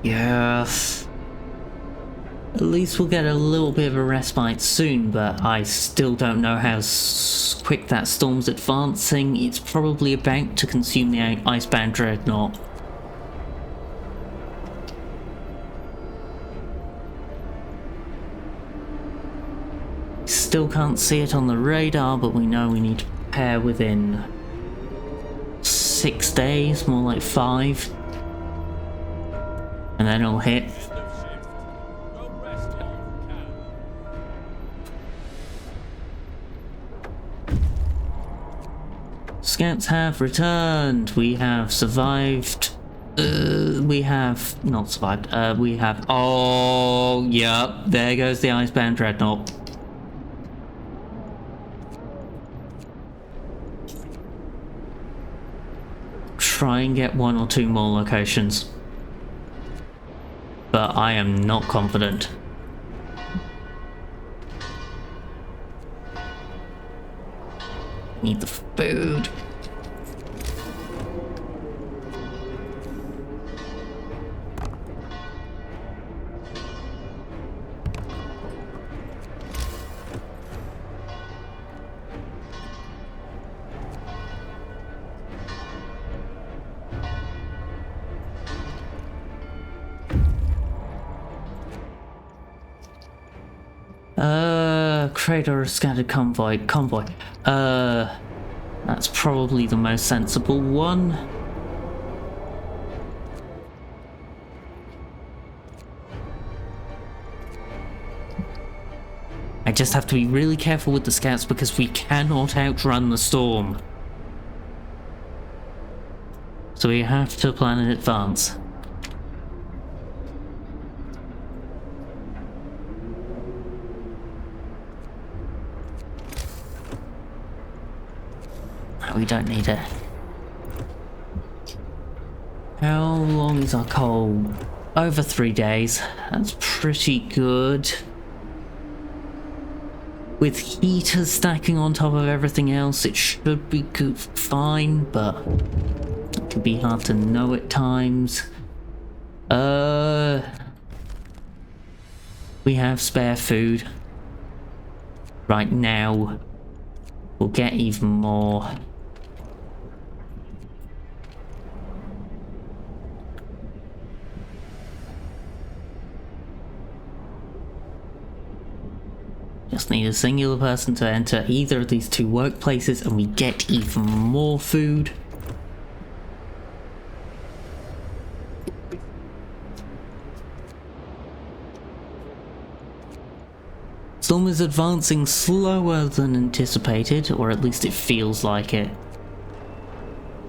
Yes. At least we'll get a little bit of a respite soon, but I still don't know how quick that storm's advancing. It's probably about to consume the Icebound Dreadnought. Still can't see it on the radar, but we know we need to prepare within 6 days, more like 5. And then it'll hit. Scouts have returned. We have survived. We have not survived. We have. Oh, yep. There goes the Icebound Dreadnought. Try and get 1 or 2 more locations. But I am not confident. Need the food. trade or a scattered convoy. That's probably the most sensible one. I just have to be really careful with the scouts because we cannot outrun the storm. So we have to plan in advance. No, we don't need it. How long is our coal? Over 3 days. That's pretty good. With heaters stacking on top of everything else, it should be good, fine, but it can be hard to know at times. We have spare food. Right now, we'll get even more. Just need a singular person to enter either of these two workplaces and we get even more food. Storm is advancing slower than anticipated, or at least it feels like it.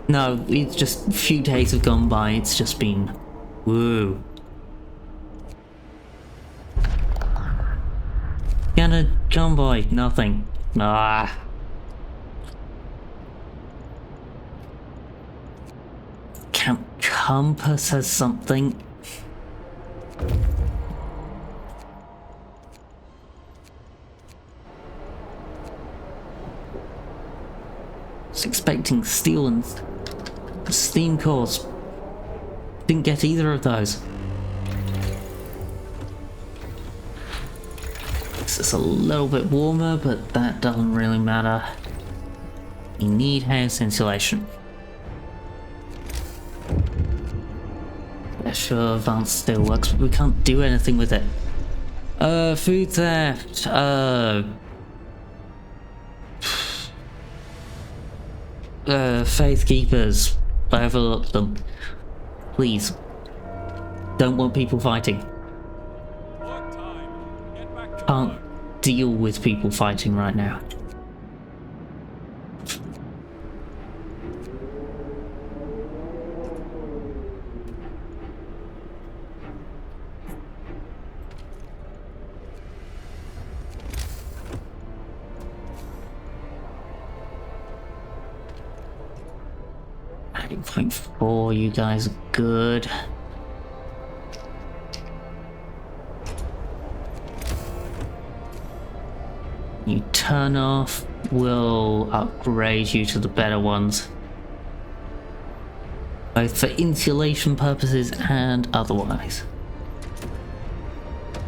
No, it's just a few days have gone by, it's just been... woo. Scattered convoy, nothing. Ah. Camp Compass has something. Was expecting steel and steam cores. Didn't get either of those. It's a little bit warmer, but that doesn't really matter. You need house insulation. Yeah, sure, advanced steel works, but we can't do anything with it. Food theft. Faith keepers. I overlooked them. Please. Don't want people fighting. Work time. Get back to Can't work. deal with people fighting right now. Point 4, you guys are good. You turn off, we'll upgrade you to the better ones. Both for insulation purposes and otherwise.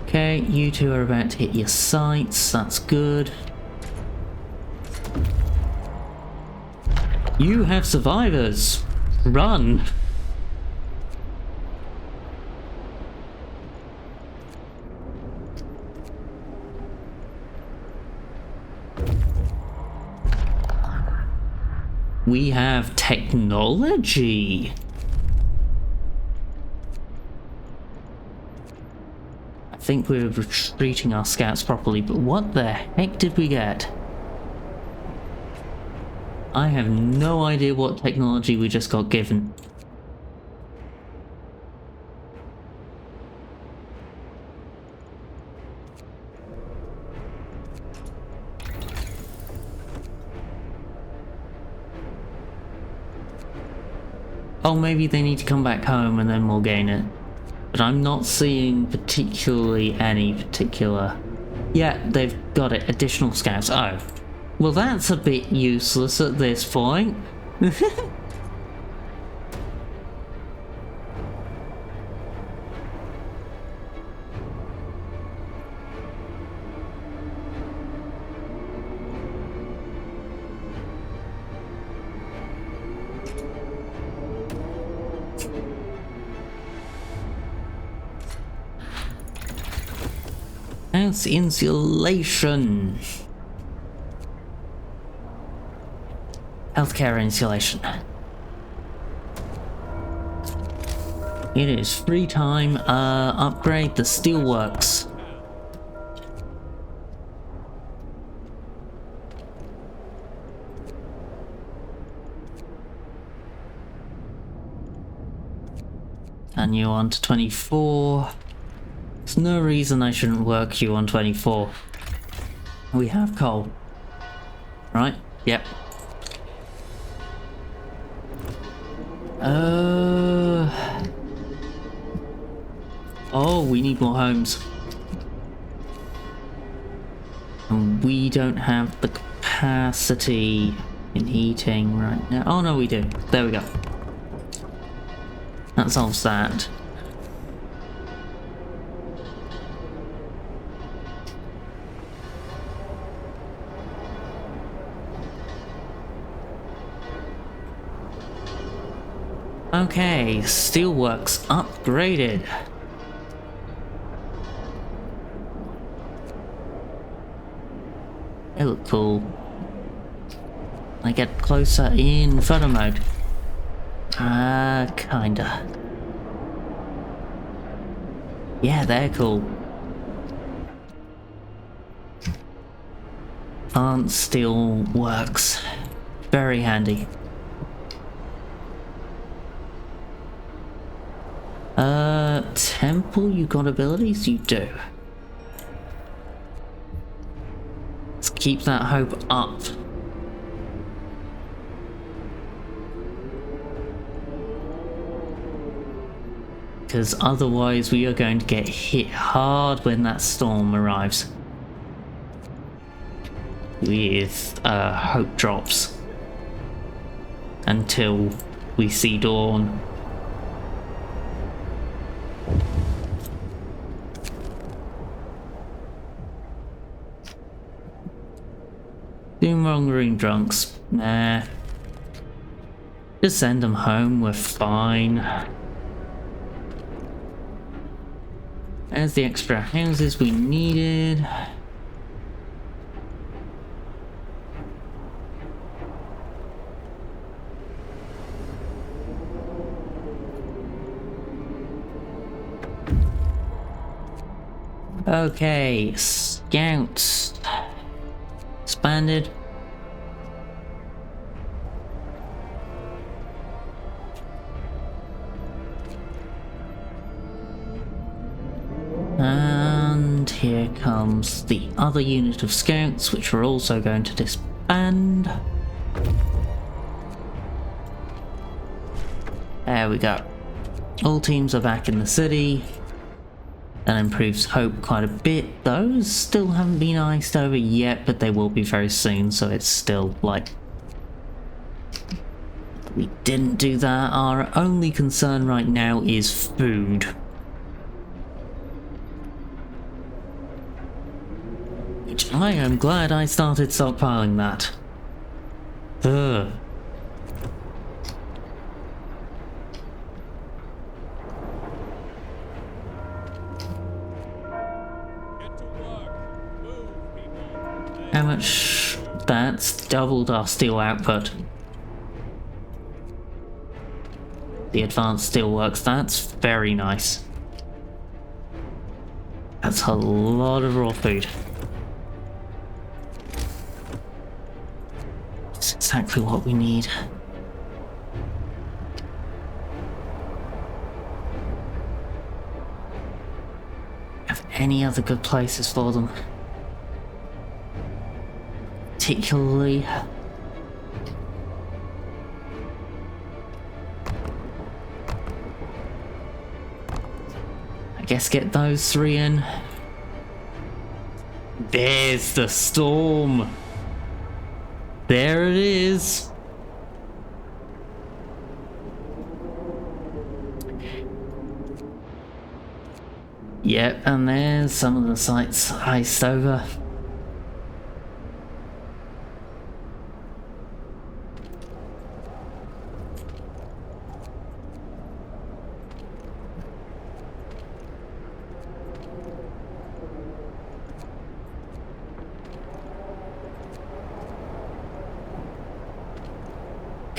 Okay, you two are about to hit your sights, that's good. You have survivors! Run! We have technology! I think we're retreating our scouts properly, but what the heck did we get? I have no idea what technology we just got given. Oh, maybe they need to come back home and then we'll gain it. But I'm not seeing particularly any particular... Yeah, they've got it. Additional scouts. Oh. Well, that's a bit useless at this point. House insulation. Healthcare insulation. It is free time. Upgrade the steelworks. And you on to 24. There's no reason I shouldn't work you on 24. We have coal. Right? Yep. Oh, we need more homes. And we don't have the capacity in heating right now. Oh no, we do. There we go. That solves that. Okay, steelworks upgraded. They look cool. I get closer in photo mode. Kinda. Yeah, they're cool. Plant steel works. Very handy. Temple, you got abilities? You do. Let's keep that hope up. Because otherwise we are going to get hit hard when that storm arrives. With hope drops. Until we see dawn. Doom-mongering drunks. Nah. Just send them home, we're fine. There's the extra houses we needed. Okay, scouts. Expanded. And here comes the other unit of scouts, which we're also going to disband. There we go. All teams are back in the city. That improves hope quite a bit. Those still haven't been iced over yet, but they will be very soon, so it's still like... We didn't do that. Our only concern right now is food. Which I am glad I started stockpiling that. Ugh. How much? That's doubled our steel output. The advanced steelworks, that's very nice. That's a lot of raw food. It's exactly what we need. Have any other good places for them? Particularly. I guess get those three in. There's the storm. There it is. Yep, and there's some of the sites iced over.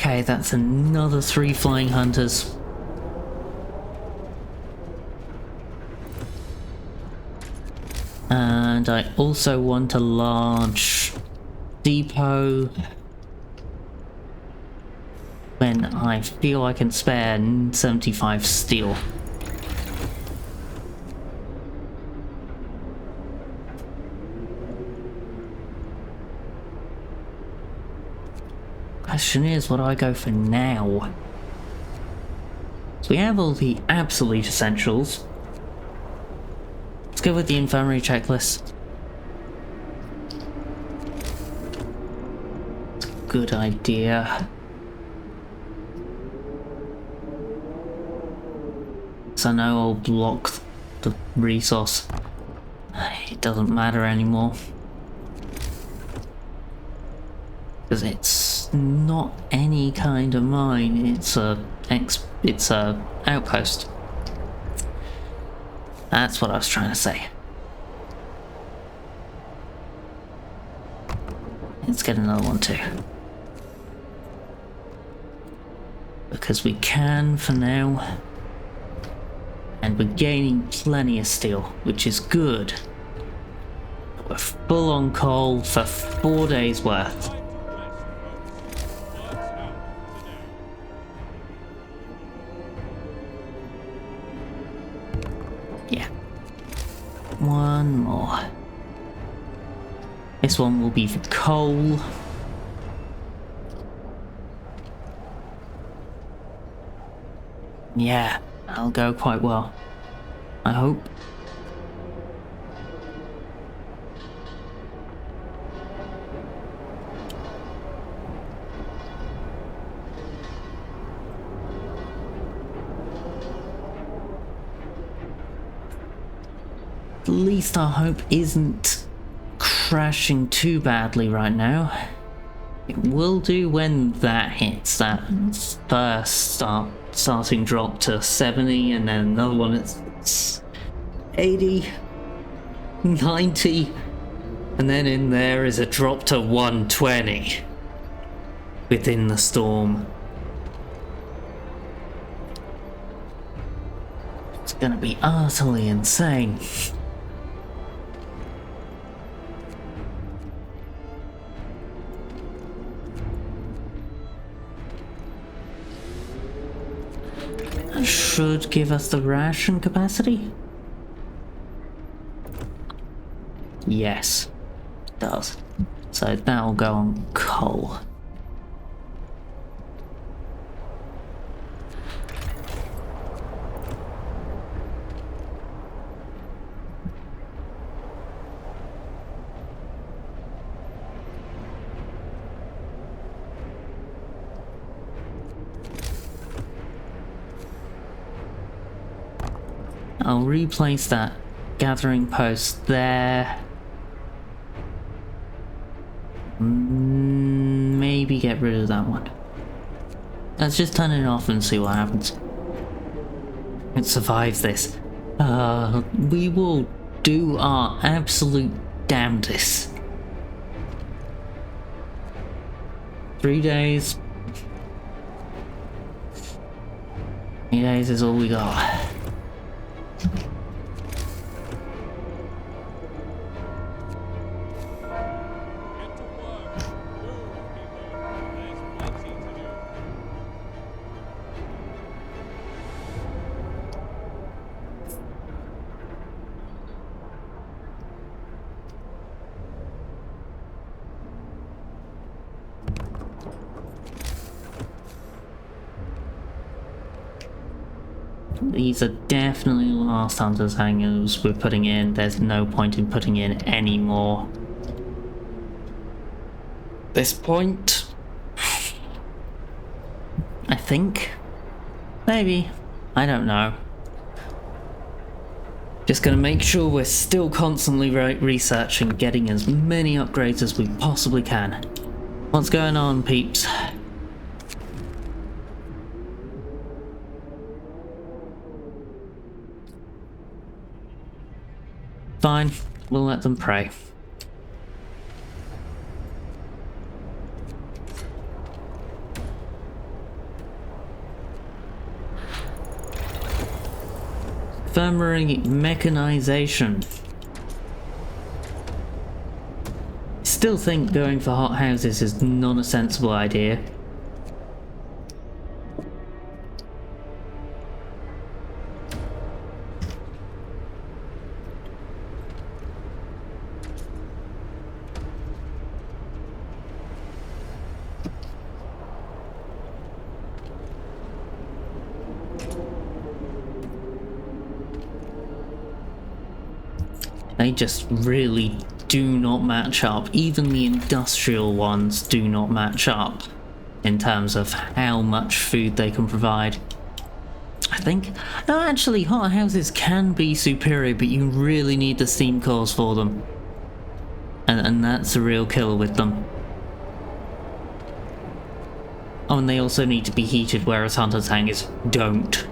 Okay, that's another 3 flying hunters. And I also want a large depot when I feel I can spare 75 steel. Question is, what do I go for now? So we have all the absolute essentials. Let's go with the infirmary checklist. It's a good idea. So I know I'll block the resource. It doesn't matter anymore. Because it's not any kind of mine, it's a outpost. That's what I was trying to say. Let's get another one too. Because we can for now. And we're gaining plenty of steel, which is good. We're full on coal for 4 days worth. Yeah. One more. This one will be for coal. Yeah, that'll go quite well. I hope. At least our hope isn't crashing too badly right now. It will do when that hits that first starting drop to 70 and then another one at 80, 90, and then in there is a drop to 120 within the storm. It's gonna be utterly insane. Should give us the ration capacity? Yes, it does. So that'll go on coal. I'll replace that gathering post there. Maybe get rid of that one. Let's just turn it off and see what happens. It survives this. We will do our absolute damnedest. 3 days. 3 days is all we got. These are definitely the last hunters hangers we're putting in. There's no point in putting in any more. This point, I think, maybe, I don't know. Just gonna make sure we're still constantly researching, getting as many upgrades as we possibly can. What's going on, peeps? Fine, we'll let them pray. Infirmary mechanization. Still think going for hot houses is not a sensible idea. They just really do not match up. Even the industrial ones do not match up in terms of how much food they can provide. I think, no, actually hot houses can be superior, but you really need the steam cores for them. And that's a real killer with them. Oh, and they also need to be heated, whereas Hunter's hangars don't.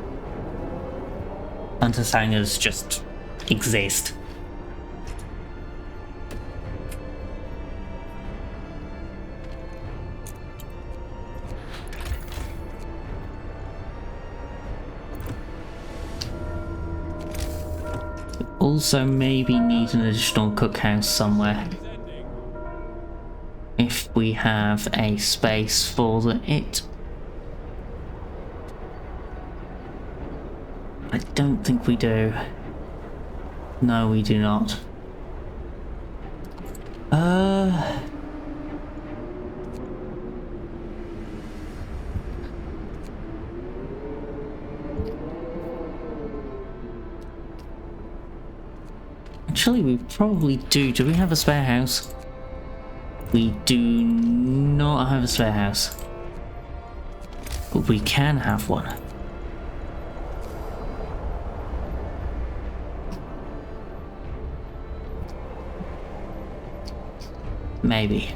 Hunter's hangars just exist. Also maybe need an additional cookhouse somewhere. If we have a space for it. I don't think we do. No, we do not. Actually, we probably do. Do we have a spare house? We do not have a spare house. But we can have one. Maybe.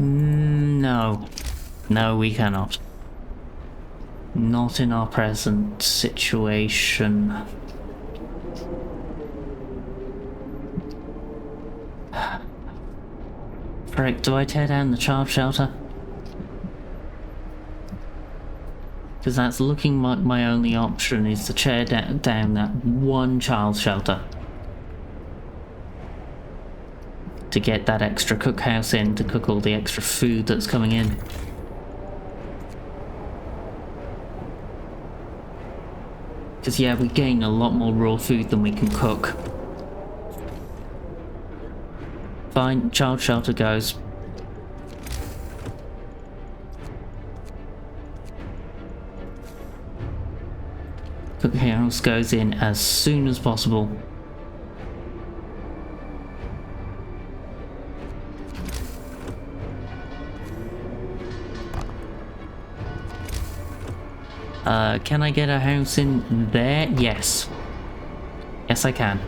No. No, we cannot. Not in our present situation. Frick, do I tear down the child shelter? Because that's looking like my only option is to tear down that one child shelter. To get that extra cookhouse in to cook all the extra food that's coming in. Because yeah, we gain a lot more raw food than we can cook. Fine, child shelter goes. Cookhouse goes in as soon as possible. Can I get a house in there? Yes. Yes, I can.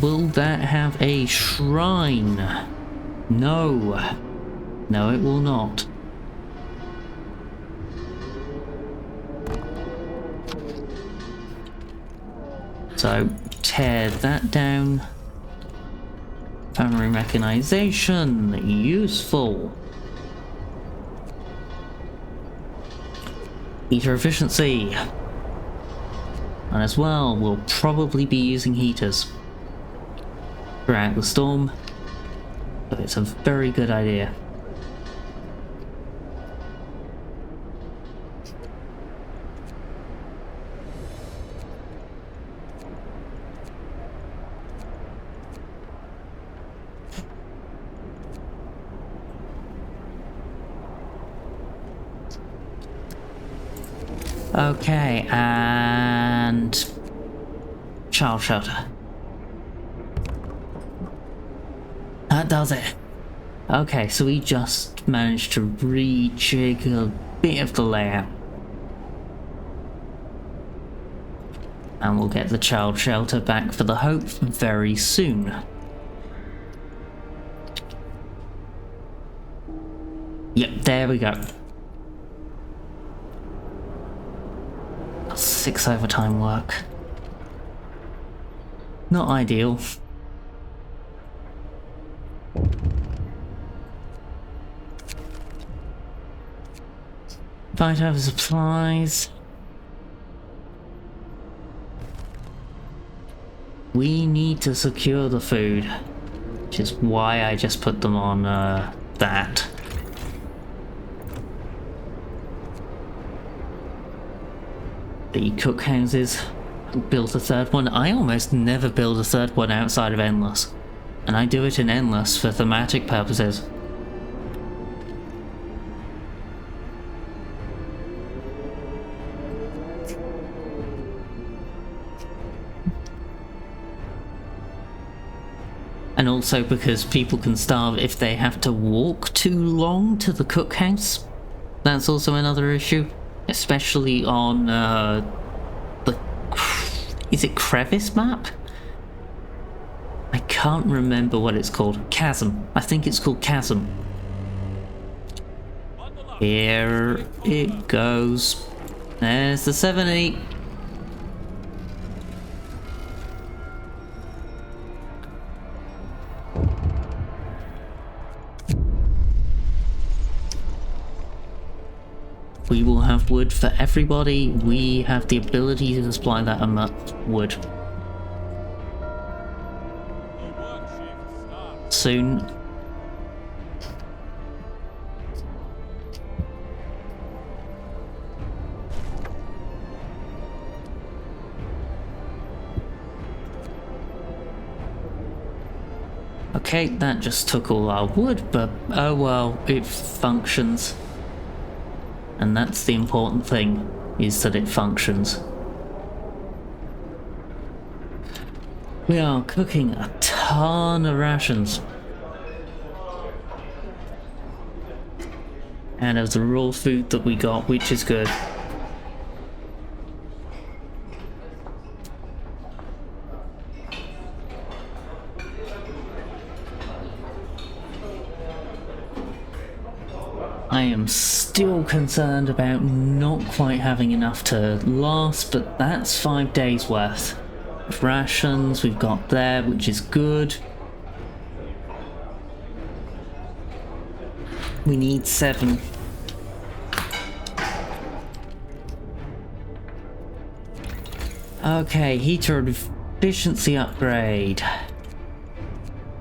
Will that have a shrine? No. No, it will not. So, tear that down. Primary mechanization, useful. Heater efficiency. And as well, we'll probably be using heaters throughout the storm. So it's a very good idea. Okay, and child shelter. That does it. Okay, so we just managed to rejig a bit of the layout. And we'll get the child shelter back for the Hope very soon. Yep, there we go. 6 overtime work. Not ideal. 5 hours supplies. We need to secure the food, which is why I just put them on that. The cookhouses. Built a third one. I almost never build a third one outside of Endless, and I do it in Endless for thematic purposes. And also because people can starve if they have to walk too long to the cookhouse. That's also another issue, especially on the, is it Crevice map? I can't remember what it's called. Chasm. I think it's called Chasm. Here it goes. There's the 70. We will have wood for everybody. We have the ability to supply that amount of wood. Soon. Okay, that just took all our wood, but oh well, it functions. And that's the important thing, is that it functions. We are cooking a ton of rations. And of the raw food that we got, which is good. I am still concerned about not quite having enough to last, but that's 5 days worth of rations we've got there, which is good. We need 7. Okay, heater efficiency upgrade.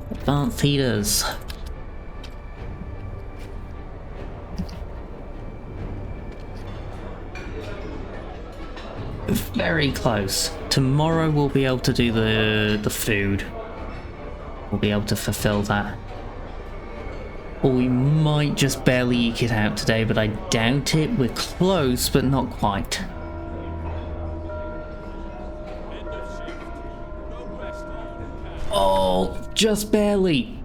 Advanced heaters. Very close. Tomorrow we'll be able to do the food. We'll be able to fulfill that. Or we might just barely eke it out today, but I doubt it. We're close, but not quite. Oh, just barely.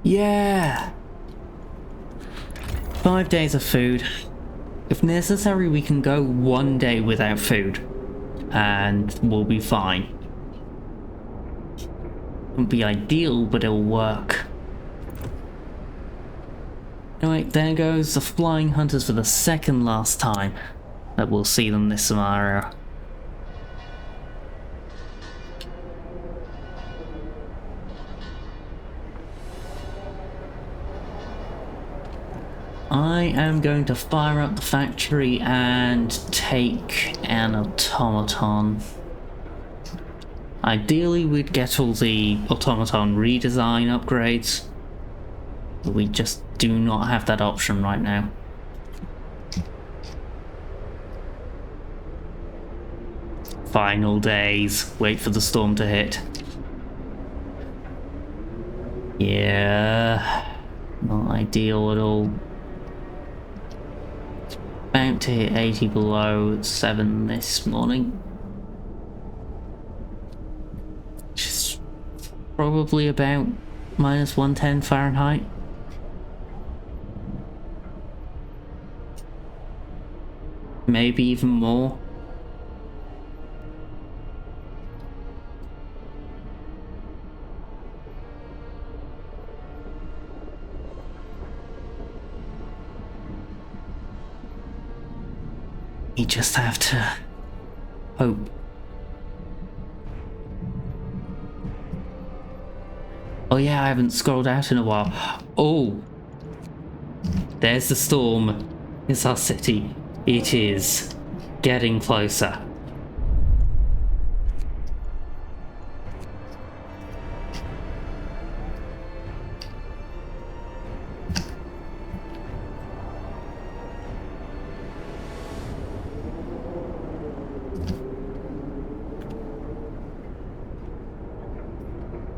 Yeah. 5 days of food. If necessary, we can go 1 day without food, and we'll be fine. Won't be ideal, but it'll work. Anyway, there goes the flying hunters for the second last time that we'll see them this scenario. I am going to fire up the factory and take an automaton. Ideally, we'd get all the automaton redesign upgrades, but we just do not have that option right now. Final days. Wait for the storm to hit. Yeah, not ideal at all. About to hit 80 below at 7 this morning. Which is probably about minus 110 Fahrenheit. Maybe even more. You just have to hope. Oh yeah, I haven't scrolled out in a while. Oh, there's the storm. It's our city. It is getting closer.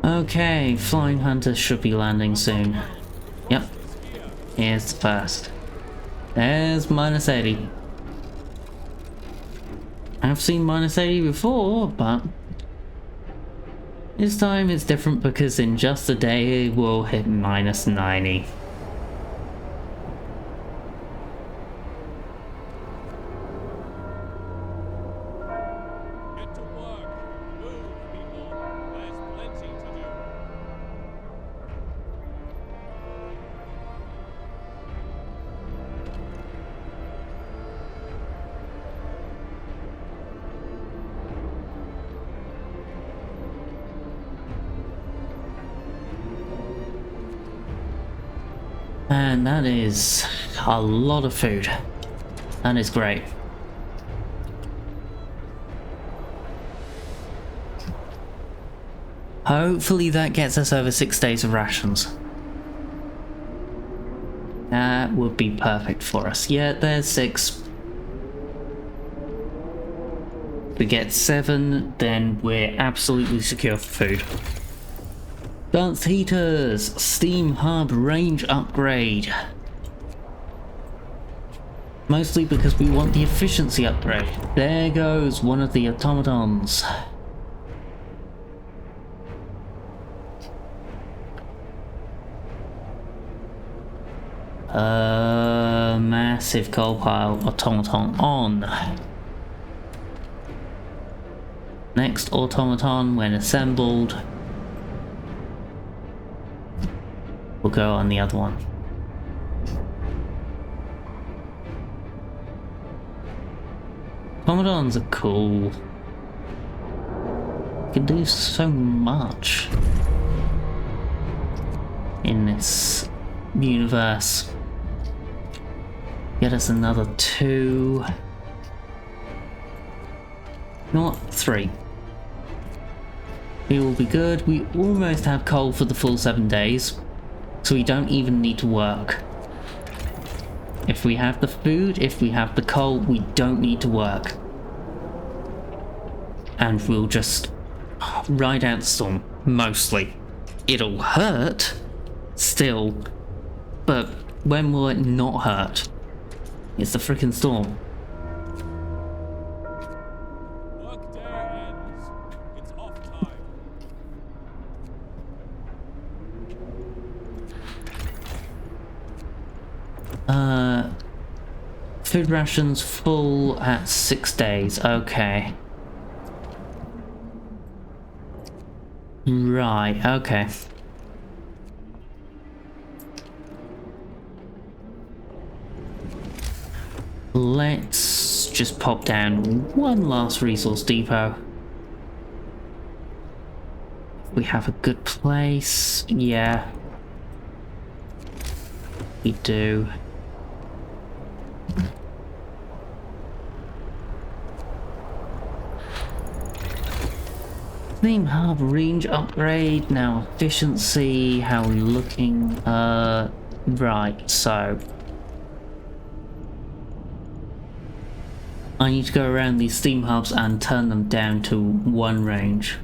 Okay, flying hunters should be landing soon. Yep, here's the first. There's minus 80. I've seen minus 80 before, but this time it's different because in just a day we'll hit minus 90. Get to work. Move, people. There's plenty to do. And that is a lot of food. That is great. Hopefully that gets us over 6 days of rations. That would be perfect for us. Yeah, there's 6. If we get 7, then we're absolutely secure for food. Advanced heaters, steam hub range upgrade. Mostly because we want the efficiency upgrade. There goes one of the automatons. Massive coal pile automaton on. Next automaton, when assembled, will go on the other one. Automatons are cool. You can do so much in this universe. Get us another 2. Not 3. We will be good. We almost have coal for the full 7 days, so we don't even need to work. If we have the food, if we have the coal, we don't need to work. And we'll just ride out the storm, mostly. It'll hurt, still, but when will it not hurt? It's the frickin' storm. Workday ends. It's off time. Food rations full at 6 days, okay. Right, okay. Let's just pop down one last resource depot. We have a good place, yeah. We do. Theme hub range upgrade, now efficiency, how are we looking? Right, so I need to go around these steam hubs and turn them down to 1 range.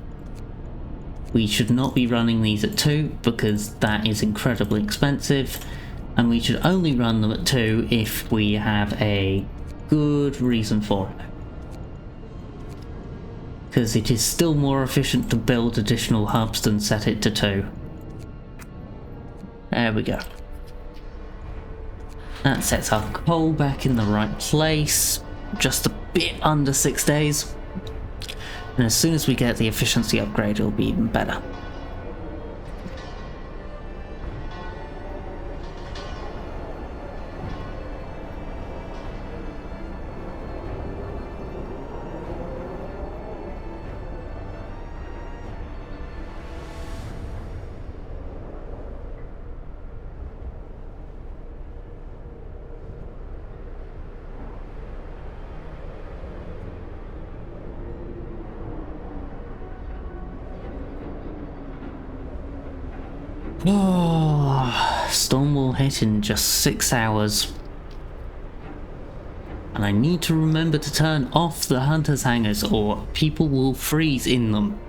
We should not be running these at 2 because that is incredibly expensive, and we should only run them at 2 if we have a good reason for it. Because it is still more efficient to build additional hubs than set it to 2. There we go. That sets our coal back in the right place, just a bit under 6 days. And as soon as we get the efficiency upgrade, it'll be even better. Oh, storm will hit in just 6 hours. And I need to remember to turn off the hunters' hangars or people will freeze in them.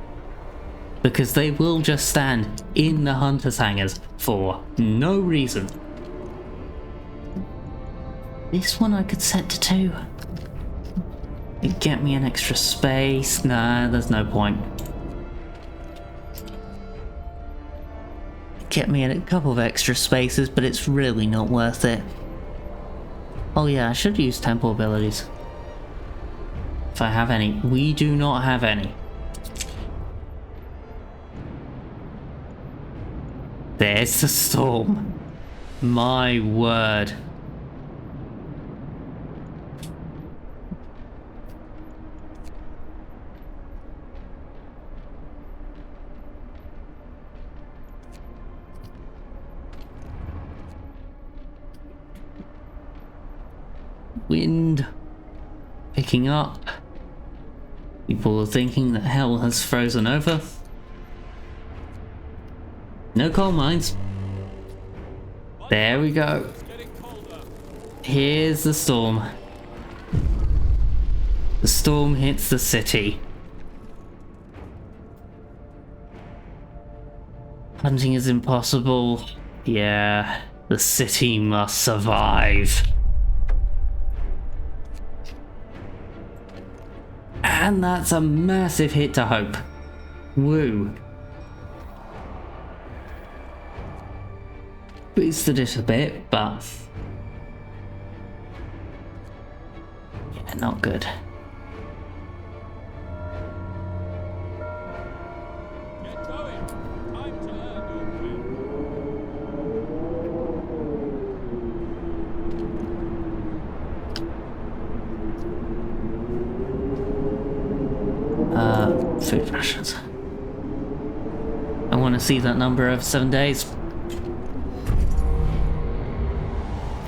Because they will just stand in the hunters' hangars for no reason. This one I could set to 2. It'd get me an extra space. Nah, there's no point. Get me a couple of extra spaces, but it's really not worth it. Oh yeah, I should use temple abilities. If I have any. We do not have any. There's the storm. My word. Wind picking up. People are thinking that hell has frozen over. No coal mines. There we go. Here's the storm. The storm hits the city. Hunting is impossible. Yeah, the city must survive. And that's a massive hit to hope. Woo. Boosted it a bit, but yeah, not good. Get going. Time to earn your Food rations. I want to see that number over 7 days.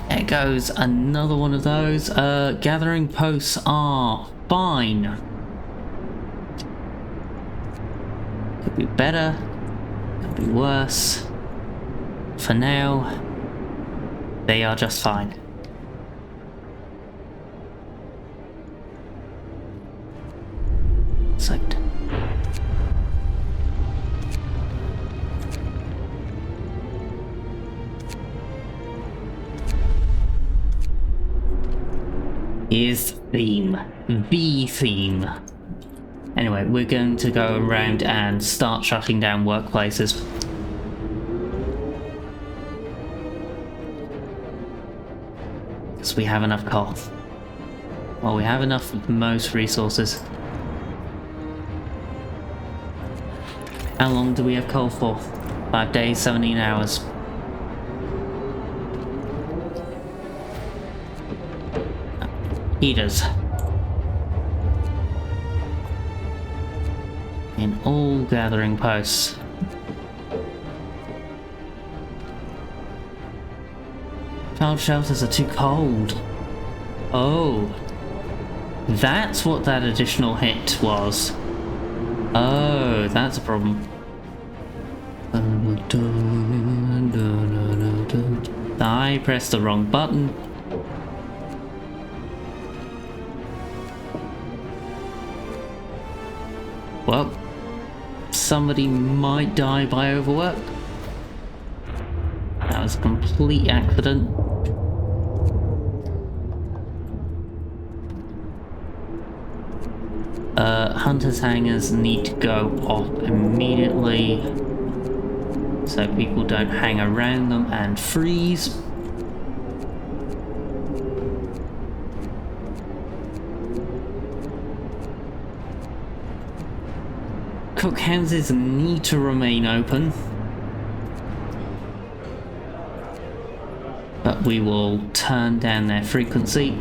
There goes another one of those. Gathering posts are fine. Could be better. Could be worse. For now, they are just fine. Soaked. Here's theme. The theme. Anyway, we're going to go around and start shutting down workplaces. Because we have enough coal. Well, we have enough of most resources. How long do we have coal for? 5 days, 17 hours. Heaters. In all gathering posts. Child shelters are too cold. Oh. That's what that additional hit was. Oh, that's a problem. I pressed the wrong button. Well, somebody might die by overwork. That was a complete accident. Hunters' hangars need to go off immediately so people don't hang around them and freeze. Cookhouses need to remain open, but we will turn down their frequency.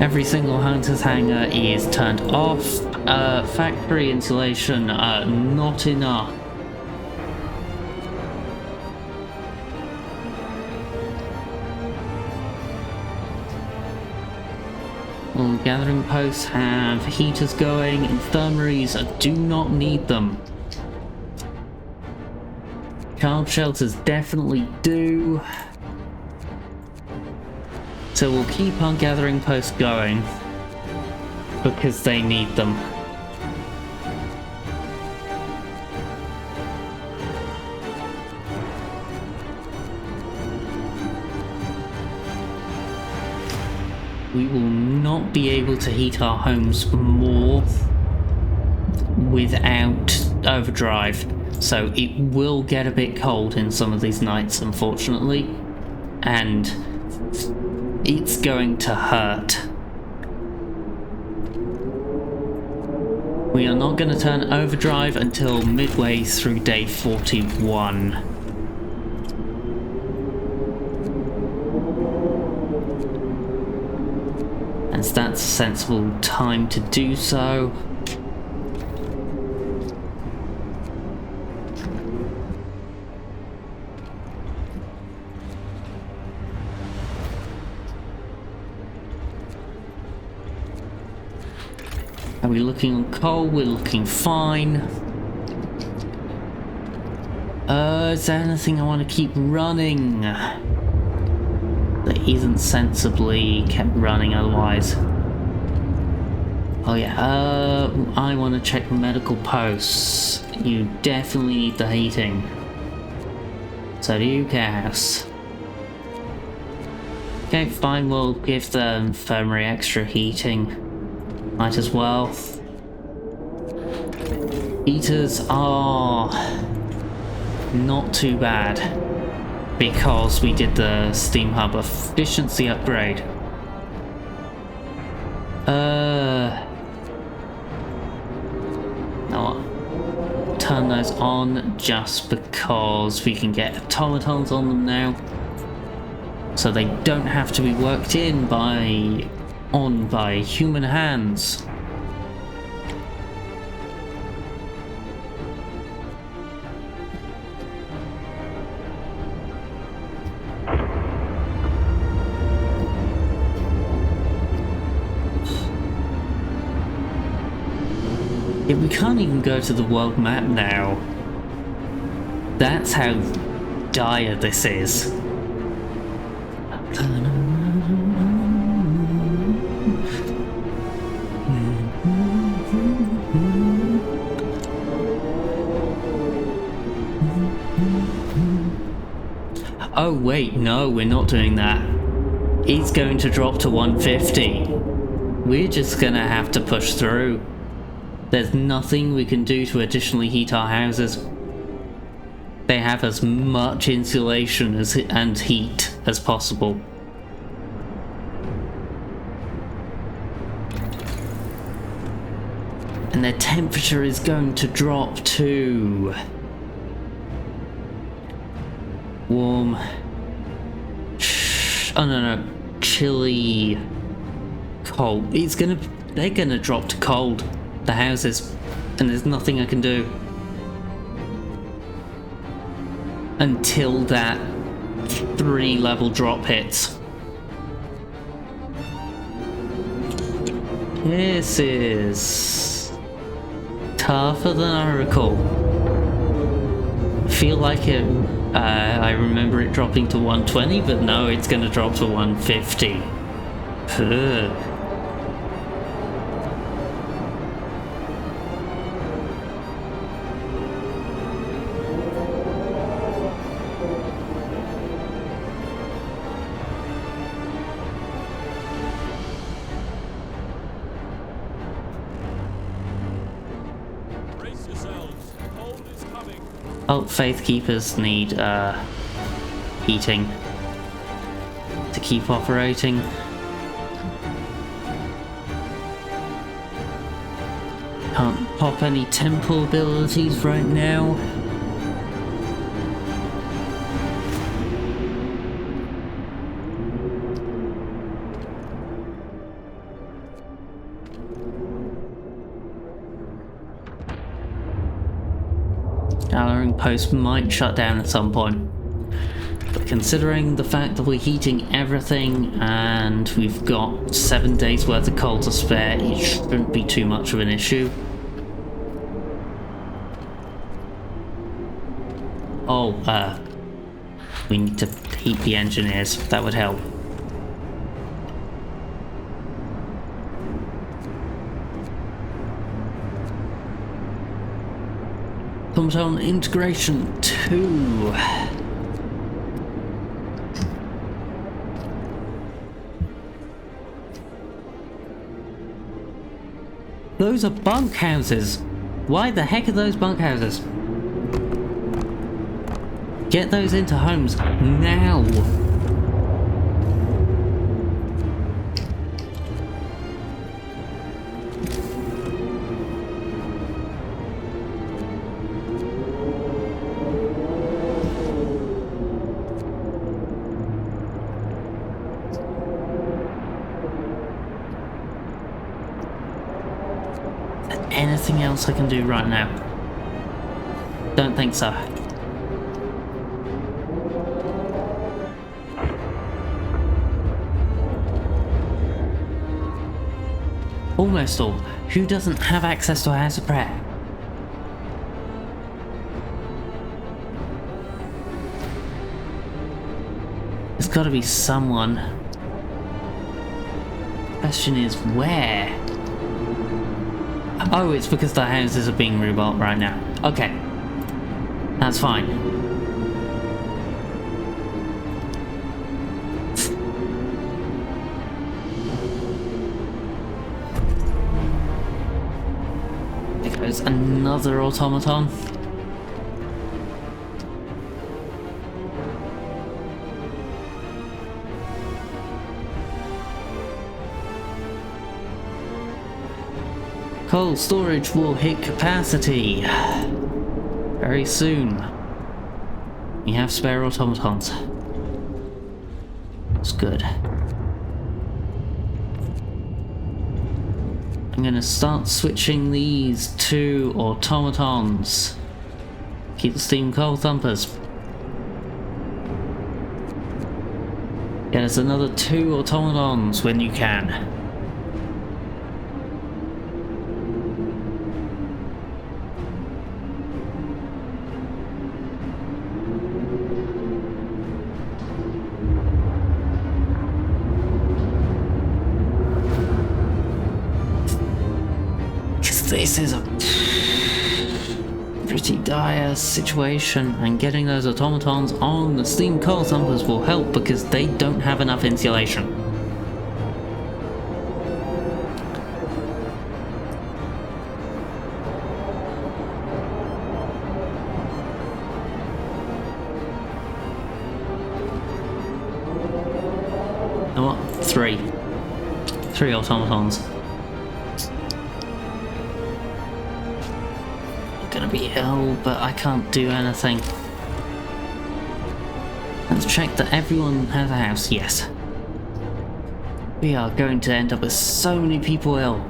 Every single hunter's hangar is turned off. Factory insulation, not enough. All gathering posts have heaters going. Infirmaries do not need them. Child shelters definitely do. So we'll keep our gathering posts going because they need them. We will not be able to heat our homes more without overdrive, so it will get a bit cold in some of these nights, unfortunately, and it's going to hurt. We are not going to turn overdrive until midway through day 41. As that's a sensible time to do so. Are we looking on coal? We're looking fine. Is there anything I want to keep running that isn't sensibly kept running otherwise? Oh yeah, I want to check medical posts. You definitely need the heating. So do you, Chaos. Okay, fine, we'll give the infirmary extra heating. Might as well. Heaters are not too bad because we did the steam hub efficiency upgrade. I'll turn those on just because we can get automatons on them now, so they don't have to be worked in by human hands. Yeah, we can't even go to the world map now. That's how dire this is. Oh wait, no, we're not doing that. It's going to drop to 150. We're just gonna have to push through. There's nothing we can do to additionally heat our houses. They have as much insulation and heat as possible. And their temperature is going to drop to warm. Oh no, chilly, cold. They're gonna drop to cold, the houses, and there's nothing I can do until that 3-level drop hits. This is tougher than I recall. I feel like I remember it dropping to 120, but no, it's gonna drop to 150. Ugh. Brace yourselves. Cold is coming. Oh, Faith Keepers need heating to keep operating. Can't pop any temple abilities right now. Gathering post might shut down at some point. But considering the fact that we're heating everything and we've got 7 days worth of coal to spare, it shouldn't be too much of an issue. Oh, we need to heat the engineers. That would help. Automaton integration 2. Those are bunkhouses. Why the heck are those bunkhouses? Get those into homes now. Anything else I can do right now? Don't think so. Almost all. Who doesn't have access to a house of prayer? There's got to be someone. Question is where? Oh, it's because the houses are being rebuilt right now. Okay. That's fine. There goes another automaton. Cold storage will hit capacity very soon. We have spare automatons. It's good. I'm gonna start switching these to automatons. Keep the steam coal thumpers. Get us another 2 automatons when you can. This is a pretty dire situation, and getting those automatons on the steam coal thumpers will help because they don't have enough insulation. And what? 3 automatons. Gonna be ill, but I can't do anything. Let's check that everyone has a house. Yes. We are going to end up with so many people ill.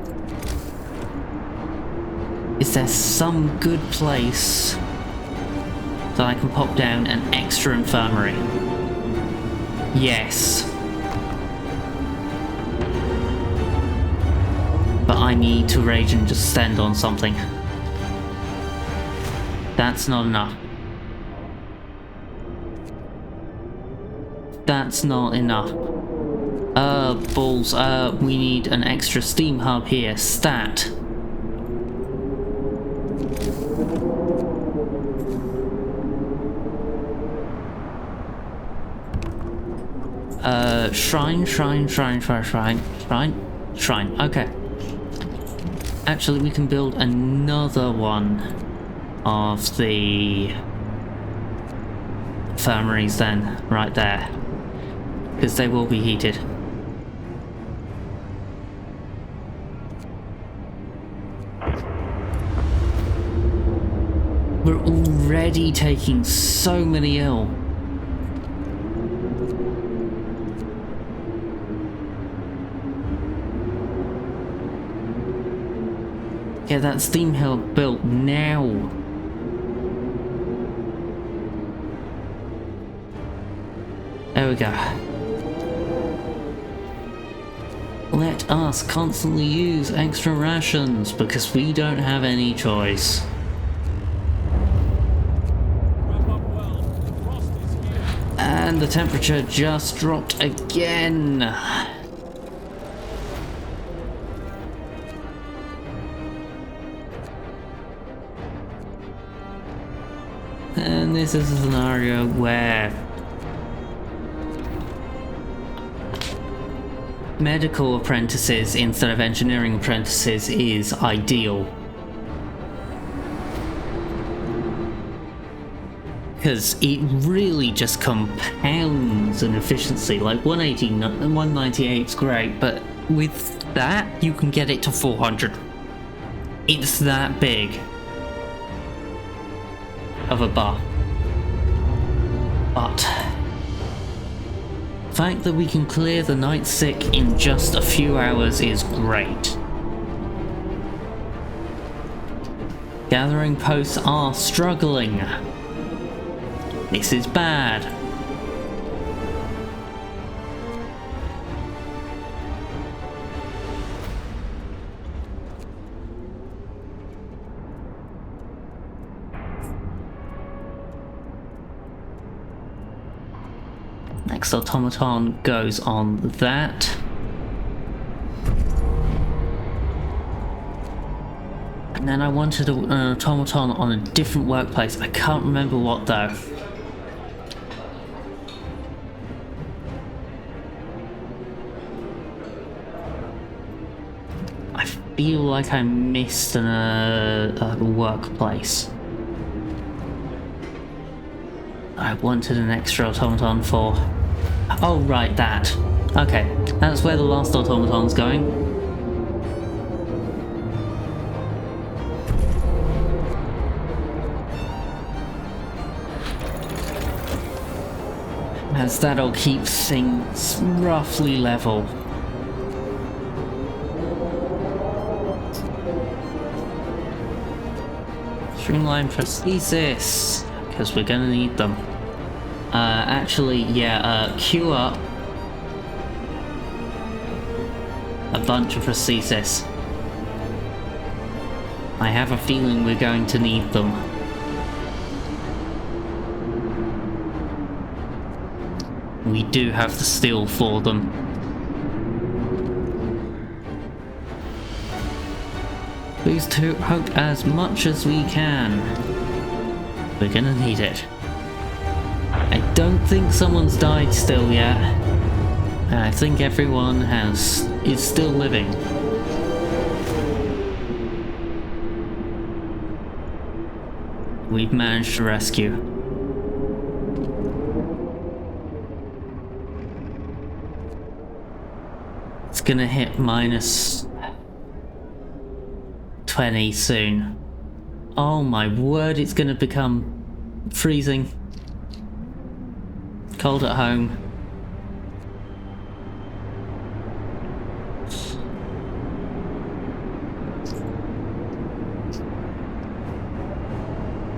Is there some good place that I can pop down an extra infirmary? Yes. But I need to rage and just stand on something. That's not enough. That's not enough. Balls. We need an extra steam hub here. Stat. Shrine. Okay. Actually, we can build another one of the infirmaries then, right there, because they will be heated. We're already taking so many ill. Get that steam hill built now. we go. Let us constantly use extra rations because we don't have any choice. Wrap up well. Frost is here. And the temperature just dropped again. And this is a scenario where medical apprentices instead of engineering apprentices is ideal. Because it really just compounds in efficiency. Like 180, 198 is great, but with that you can get it to 400. It's that big of a bar. But the fact that we can clear the night sick in just a few hours is great. Gathering posts are struggling. This is bad. Next automaton goes on that. And then I wanted an automaton on a different workplace. I can't remember what though. I feel like I missed a workplace. I wanted an extra automaton for... Oh, right, that. Okay, that's where the last automaton's going. As that'll keep things roughly level. Streamline prosthesis, because we're gonna need them. Actually, yeah, queue up a bunch of prosthesis. I have a feeling we're going to need them. We do have the steel for them. Boost hope as much as we can. We're gonna need it. I don't think someone's died still yet. I think everyone is still living. We've managed to rescue. It's gonna hit minus 20 soon. Oh my word, it's gonna become freezing. Cold at home.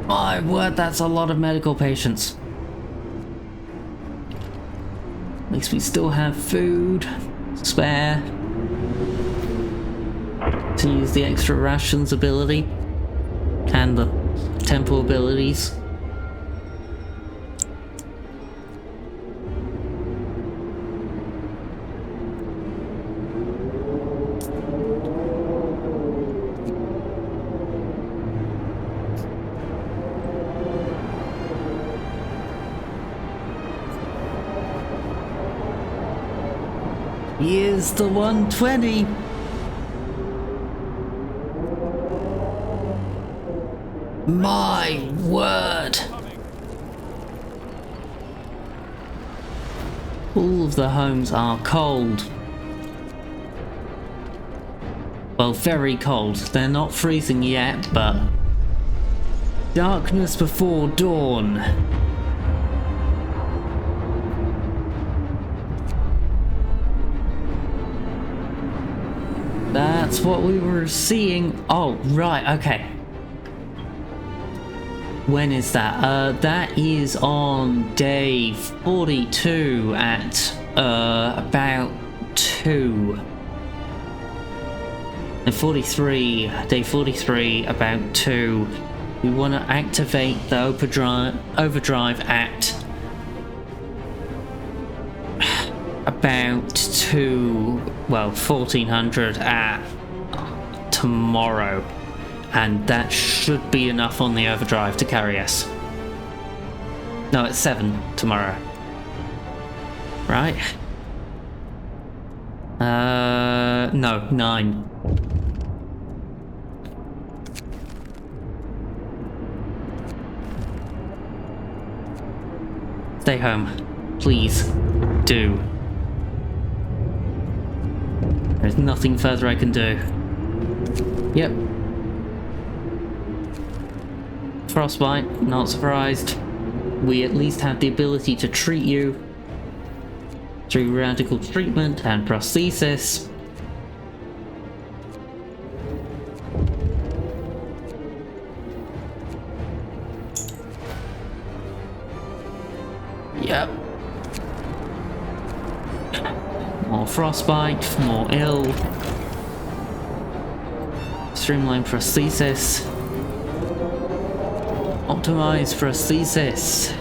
My word, that's a lot of medical patients. At least we still have food spare to use the extra rations ability and the tempo abilities. Here's the 120. My word. All of the homes are cold. Well, very cold. They're not freezing yet, but darkness before dawn. That's what we were seeing. Oh, right, okay. When is that? That is on day 42 at about 2. And 43, day 43 about 2. We want to activate the overdrive at about 1400 at tomorrow. And that should be enough on the overdrive to carry us. No, it's 7 tomorrow. Right? No, 9. Stay home. Please. Do. There's nothing further I can do. Yep. Frostbite, not surprised. We at least have the ability to treat you through radical treatment and prosthesis. Yep. More frostbite, more ill. Streamline prosthesis. Optimize prosthesis.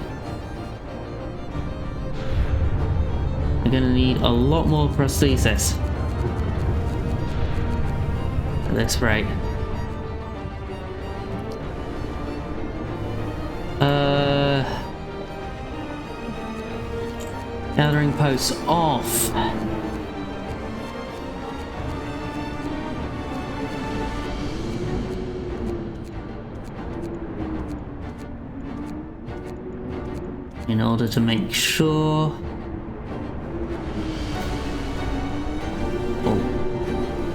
We're gonna need a lot more prosthesis at this rate. Gathering posts off. In order to make sure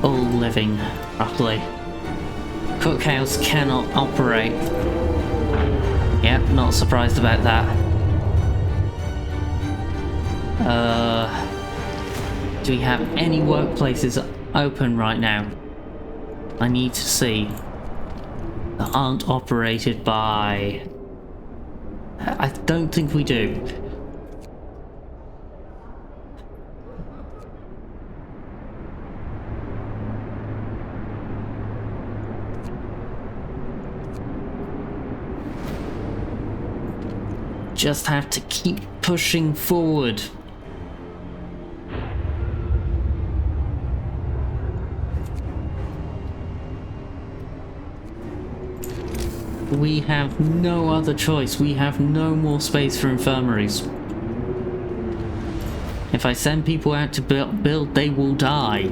all living roughly. Cookhouse cannot operate. Yep, not surprised about that. Do we have any workplaces open right now? I need to see. That aren't operated by... I don't think we do. Just have to keep pushing forward. We have no other choice. We have no more space for infirmaries. If I send people out to build, they will die.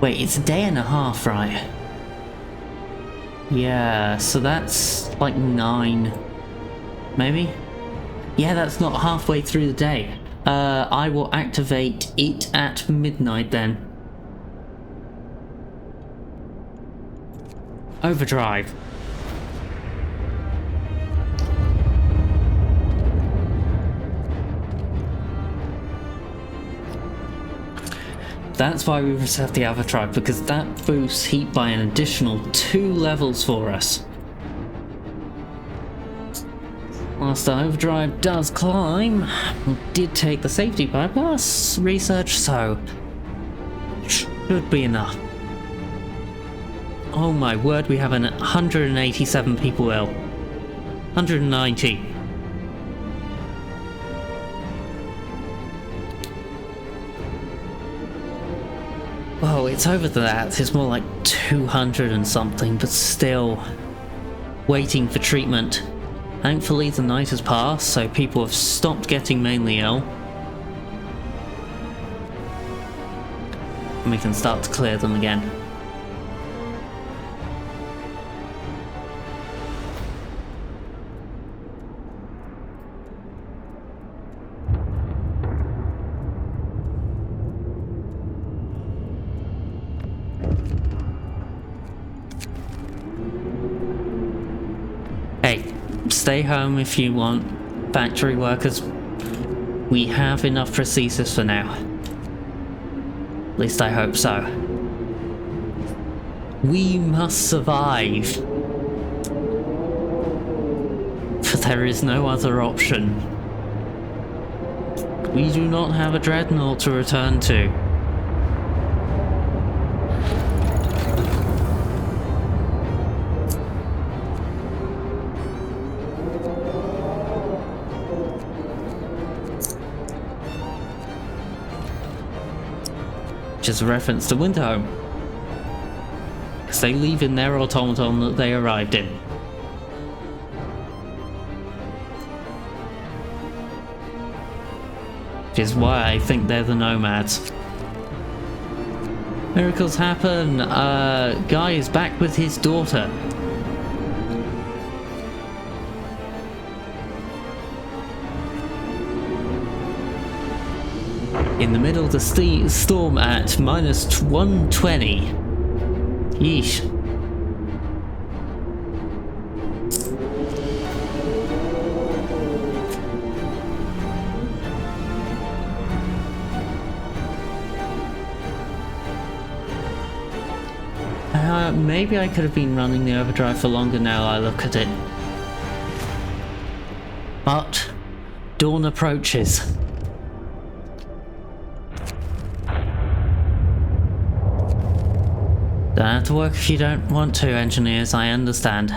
Wait, it's a day and a half, right? Yeah, so that's like 9, maybe? Yeah, that's not halfway through the day. I will activate it at midnight then. Overdrive. That's why we reserved the overdrive, because that boosts heat by an additional 2 levels for us. Whilst the overdrive does climb, we did take the safety bypass research, so should be enough. Oh my word, we have 187 people ill. 190. Well, it's over that. It's more like 200 and something, but still waiting for treatment. Thankfully, the night has passed, so people have stopped getting mainly ill. And we can start to clear them again. Stay home if you want. Factory workers, we have enough prosthesis for now. At least I hope so. We must survive. For there is no other option. We do not have a dreadnought to return to. Which is a reference to Winterhome. Because they leave in their automaton that they arrived in. Which is why I think they're the nomads. Miracles happen. Guy is back with his daughter. In the middle of the storm at minus 120. Yeesh. Maybe I could have been running the overdrive for longer now I look at it. But dawn approaches. Don't have to work if you don't want to, engineers, I understand.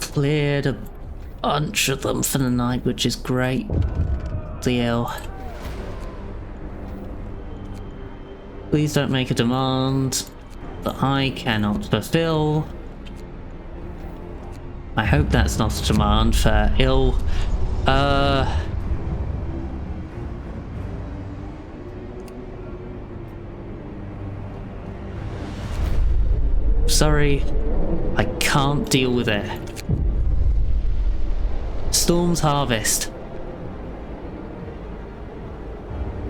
Cleared a bunch of them for the night, which is great. Deal. Please don't make a demand that I cannot fulfill. I hope that's not a demand for ill. Sorry, I can't deal with it. Storm's Harvest.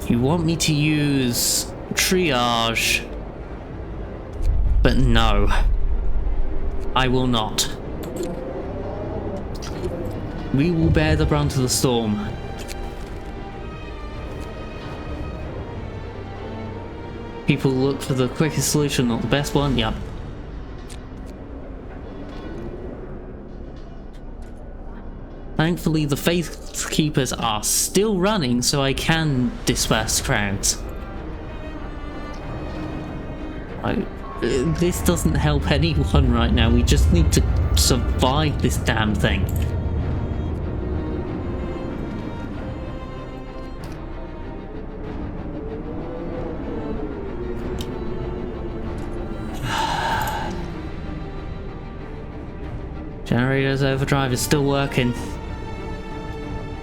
You want me to use triage, but no, I will not. We will bear the brunt of the storm. People look for the quickest solution, not the best one. Yep. Thankfully, the Faith Keepers are still running, so I can disperse crowds. This doesn't help anyone right now. We just need to survive this damn thing. Generator's overdrive is still working.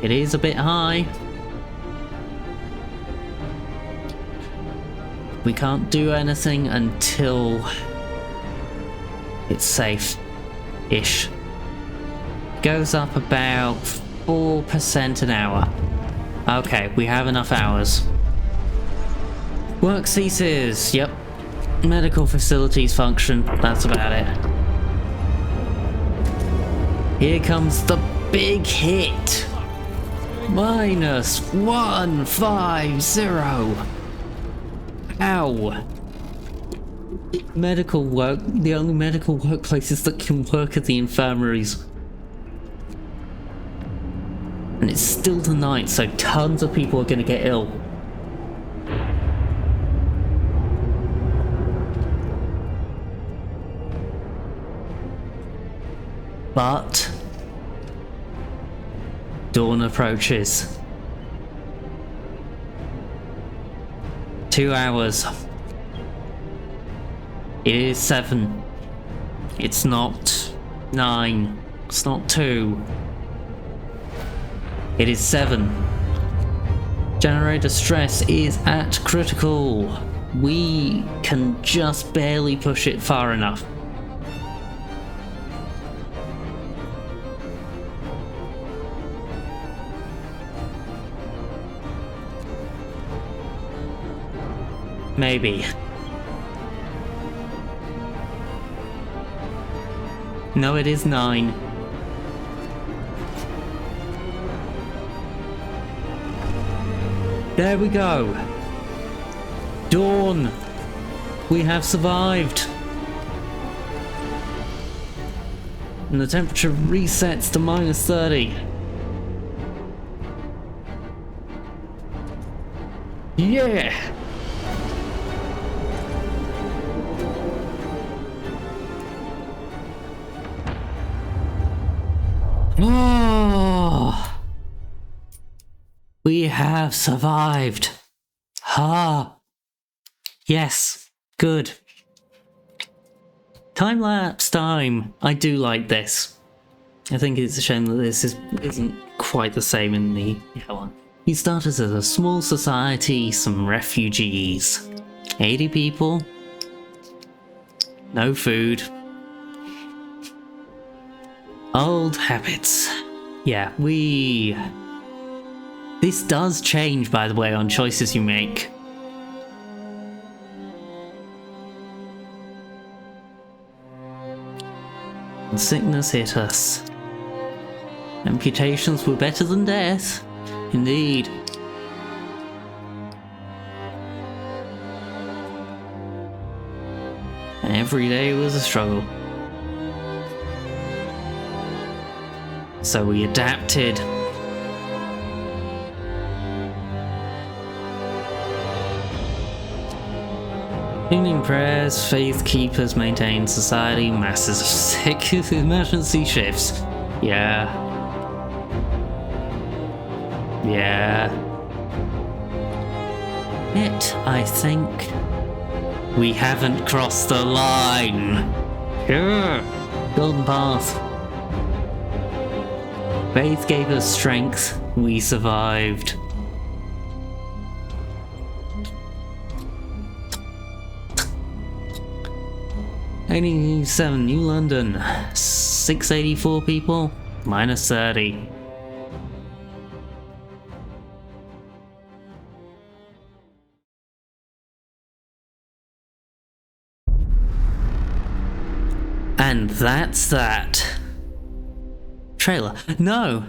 It is a bit high. We can't do anything until it's safe-ish. Goes up about 4% an hour. Okay, we have enough hours. Work ceases. Yep. Medical facilities function. That's about it. Here comes the big hit. Minus 150. Ow. Medical work. The only medical workplaces that can work are the infirmaries. And it's still the night, so tons of people are going to get ill. But dawn approaches. 2 hours. It is 7. It's not 9. It's not 2. It is 7. Generator stress is at critical. We can just barely push it far enough. Maybe. No, it is 9. There we go. Dawn. We have survived. And the temperature resets to -30. Yeah! Oh! We have survived. Ah! Yes, good. Time-lapse time. I do like this. I think it's a shame that this isn't quite the same in the other one. We started as a small society, some refugees. 80 people. No food. Old habits. Yeah, This does change, by the way, on choices you make. And sickness hit us. Amputations were better than death. Indeed. Every day was a struggle. So we adapted. Evening prayers, faith keepers maintain society, masses of sick, emergency shifts. Yeah. Yeah. Yet, I think we haven't crossed the line. Yeah. Golden path. Faith gave us strength. We survived. '87 New London. 684 people. -30. And that's that. Trailer. No,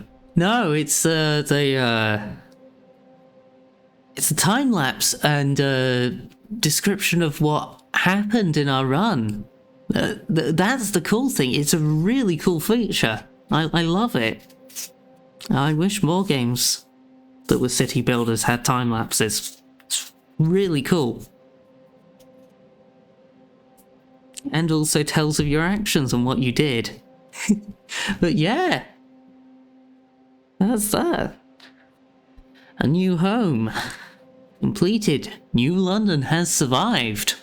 it's it's a time lapse and description of what happened in our run. That's the cool thing. It's a really cool feature. I love it. I wish more games that were city builders had time lapses. It's really cool. And also tells of your actions and what you did. But yeah, that's that. A new home. Completed. New London has survived.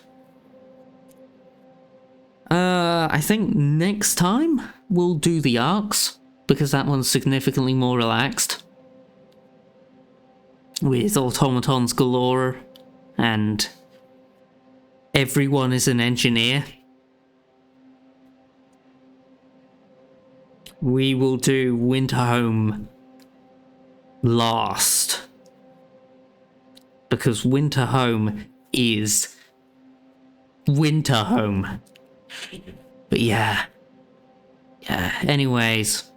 I think next time we'll do the arcs, because that one's significantly more relaxed. With automatons galore, and everyone is an engineer. We will do Winterhome last. Because Winterhome is Winterhome. But yeah. Anyways.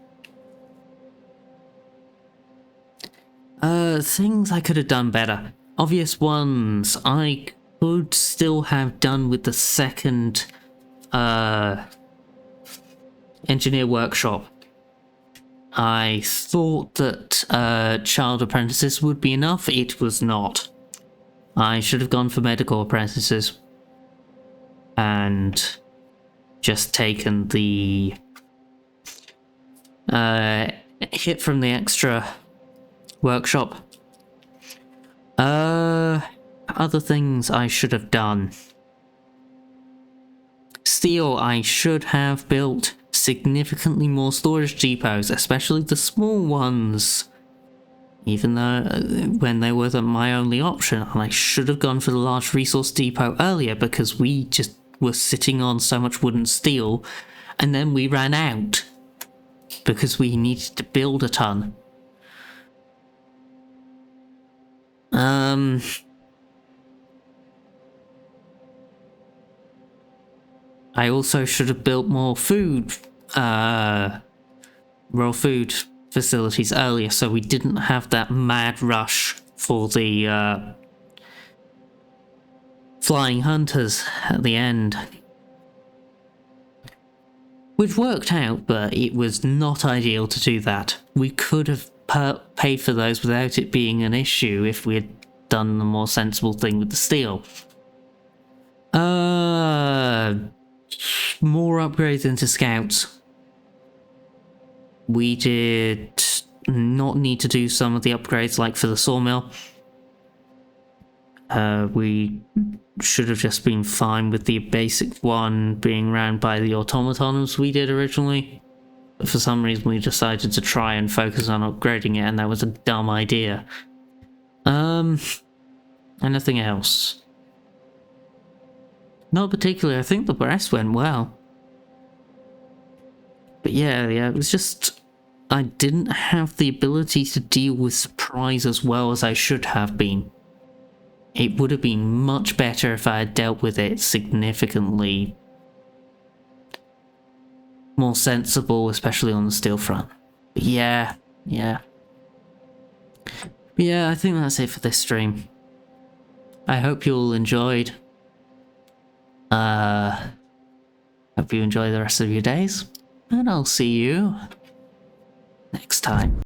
Things I could have done better. Obvious ones I could still have done with the second engineer workshop. I thought that child apprentices would be enough. It was not. I should have gone for medical apprentices and just taken the hit from the extra workshop. Other things I should have done. Steel, I should have built significantly more storage depots, especially the small ones. Even though when they were my only option, and I should have gone for the large resource depot earlier because we just were sitting on so much wood and steel, and then we ran out because we needed to build a ton. I also should have built more food raw food facilities earlier, so we didn't have that mad rush for the flying hunters at the end. Which worked out, but it was not ideal to do that. We could have paid for those without it being an issue if we had done the more sensible thing with the steel. More upgrades into scouts. We did not need to do some of the upgrades like for the sawmill. We should have just been fine with the basic one being ran by the automatons we did originally. But for some reason we decided to try and focus on upgrading it, and that was a dumb idea. Anything else? Not particularly. I think the rest went well. But yeah, it was just... I didn't have the ability to deal with surprise as well as I should have been. It would have been much better if I had dealt with it significantly more sensible, especially on the steel front. But yeah. But yeah, I think that's it for this stream. I hope you all enjoyed. Hope you enjoy the rest of your days, and I'll see you next time.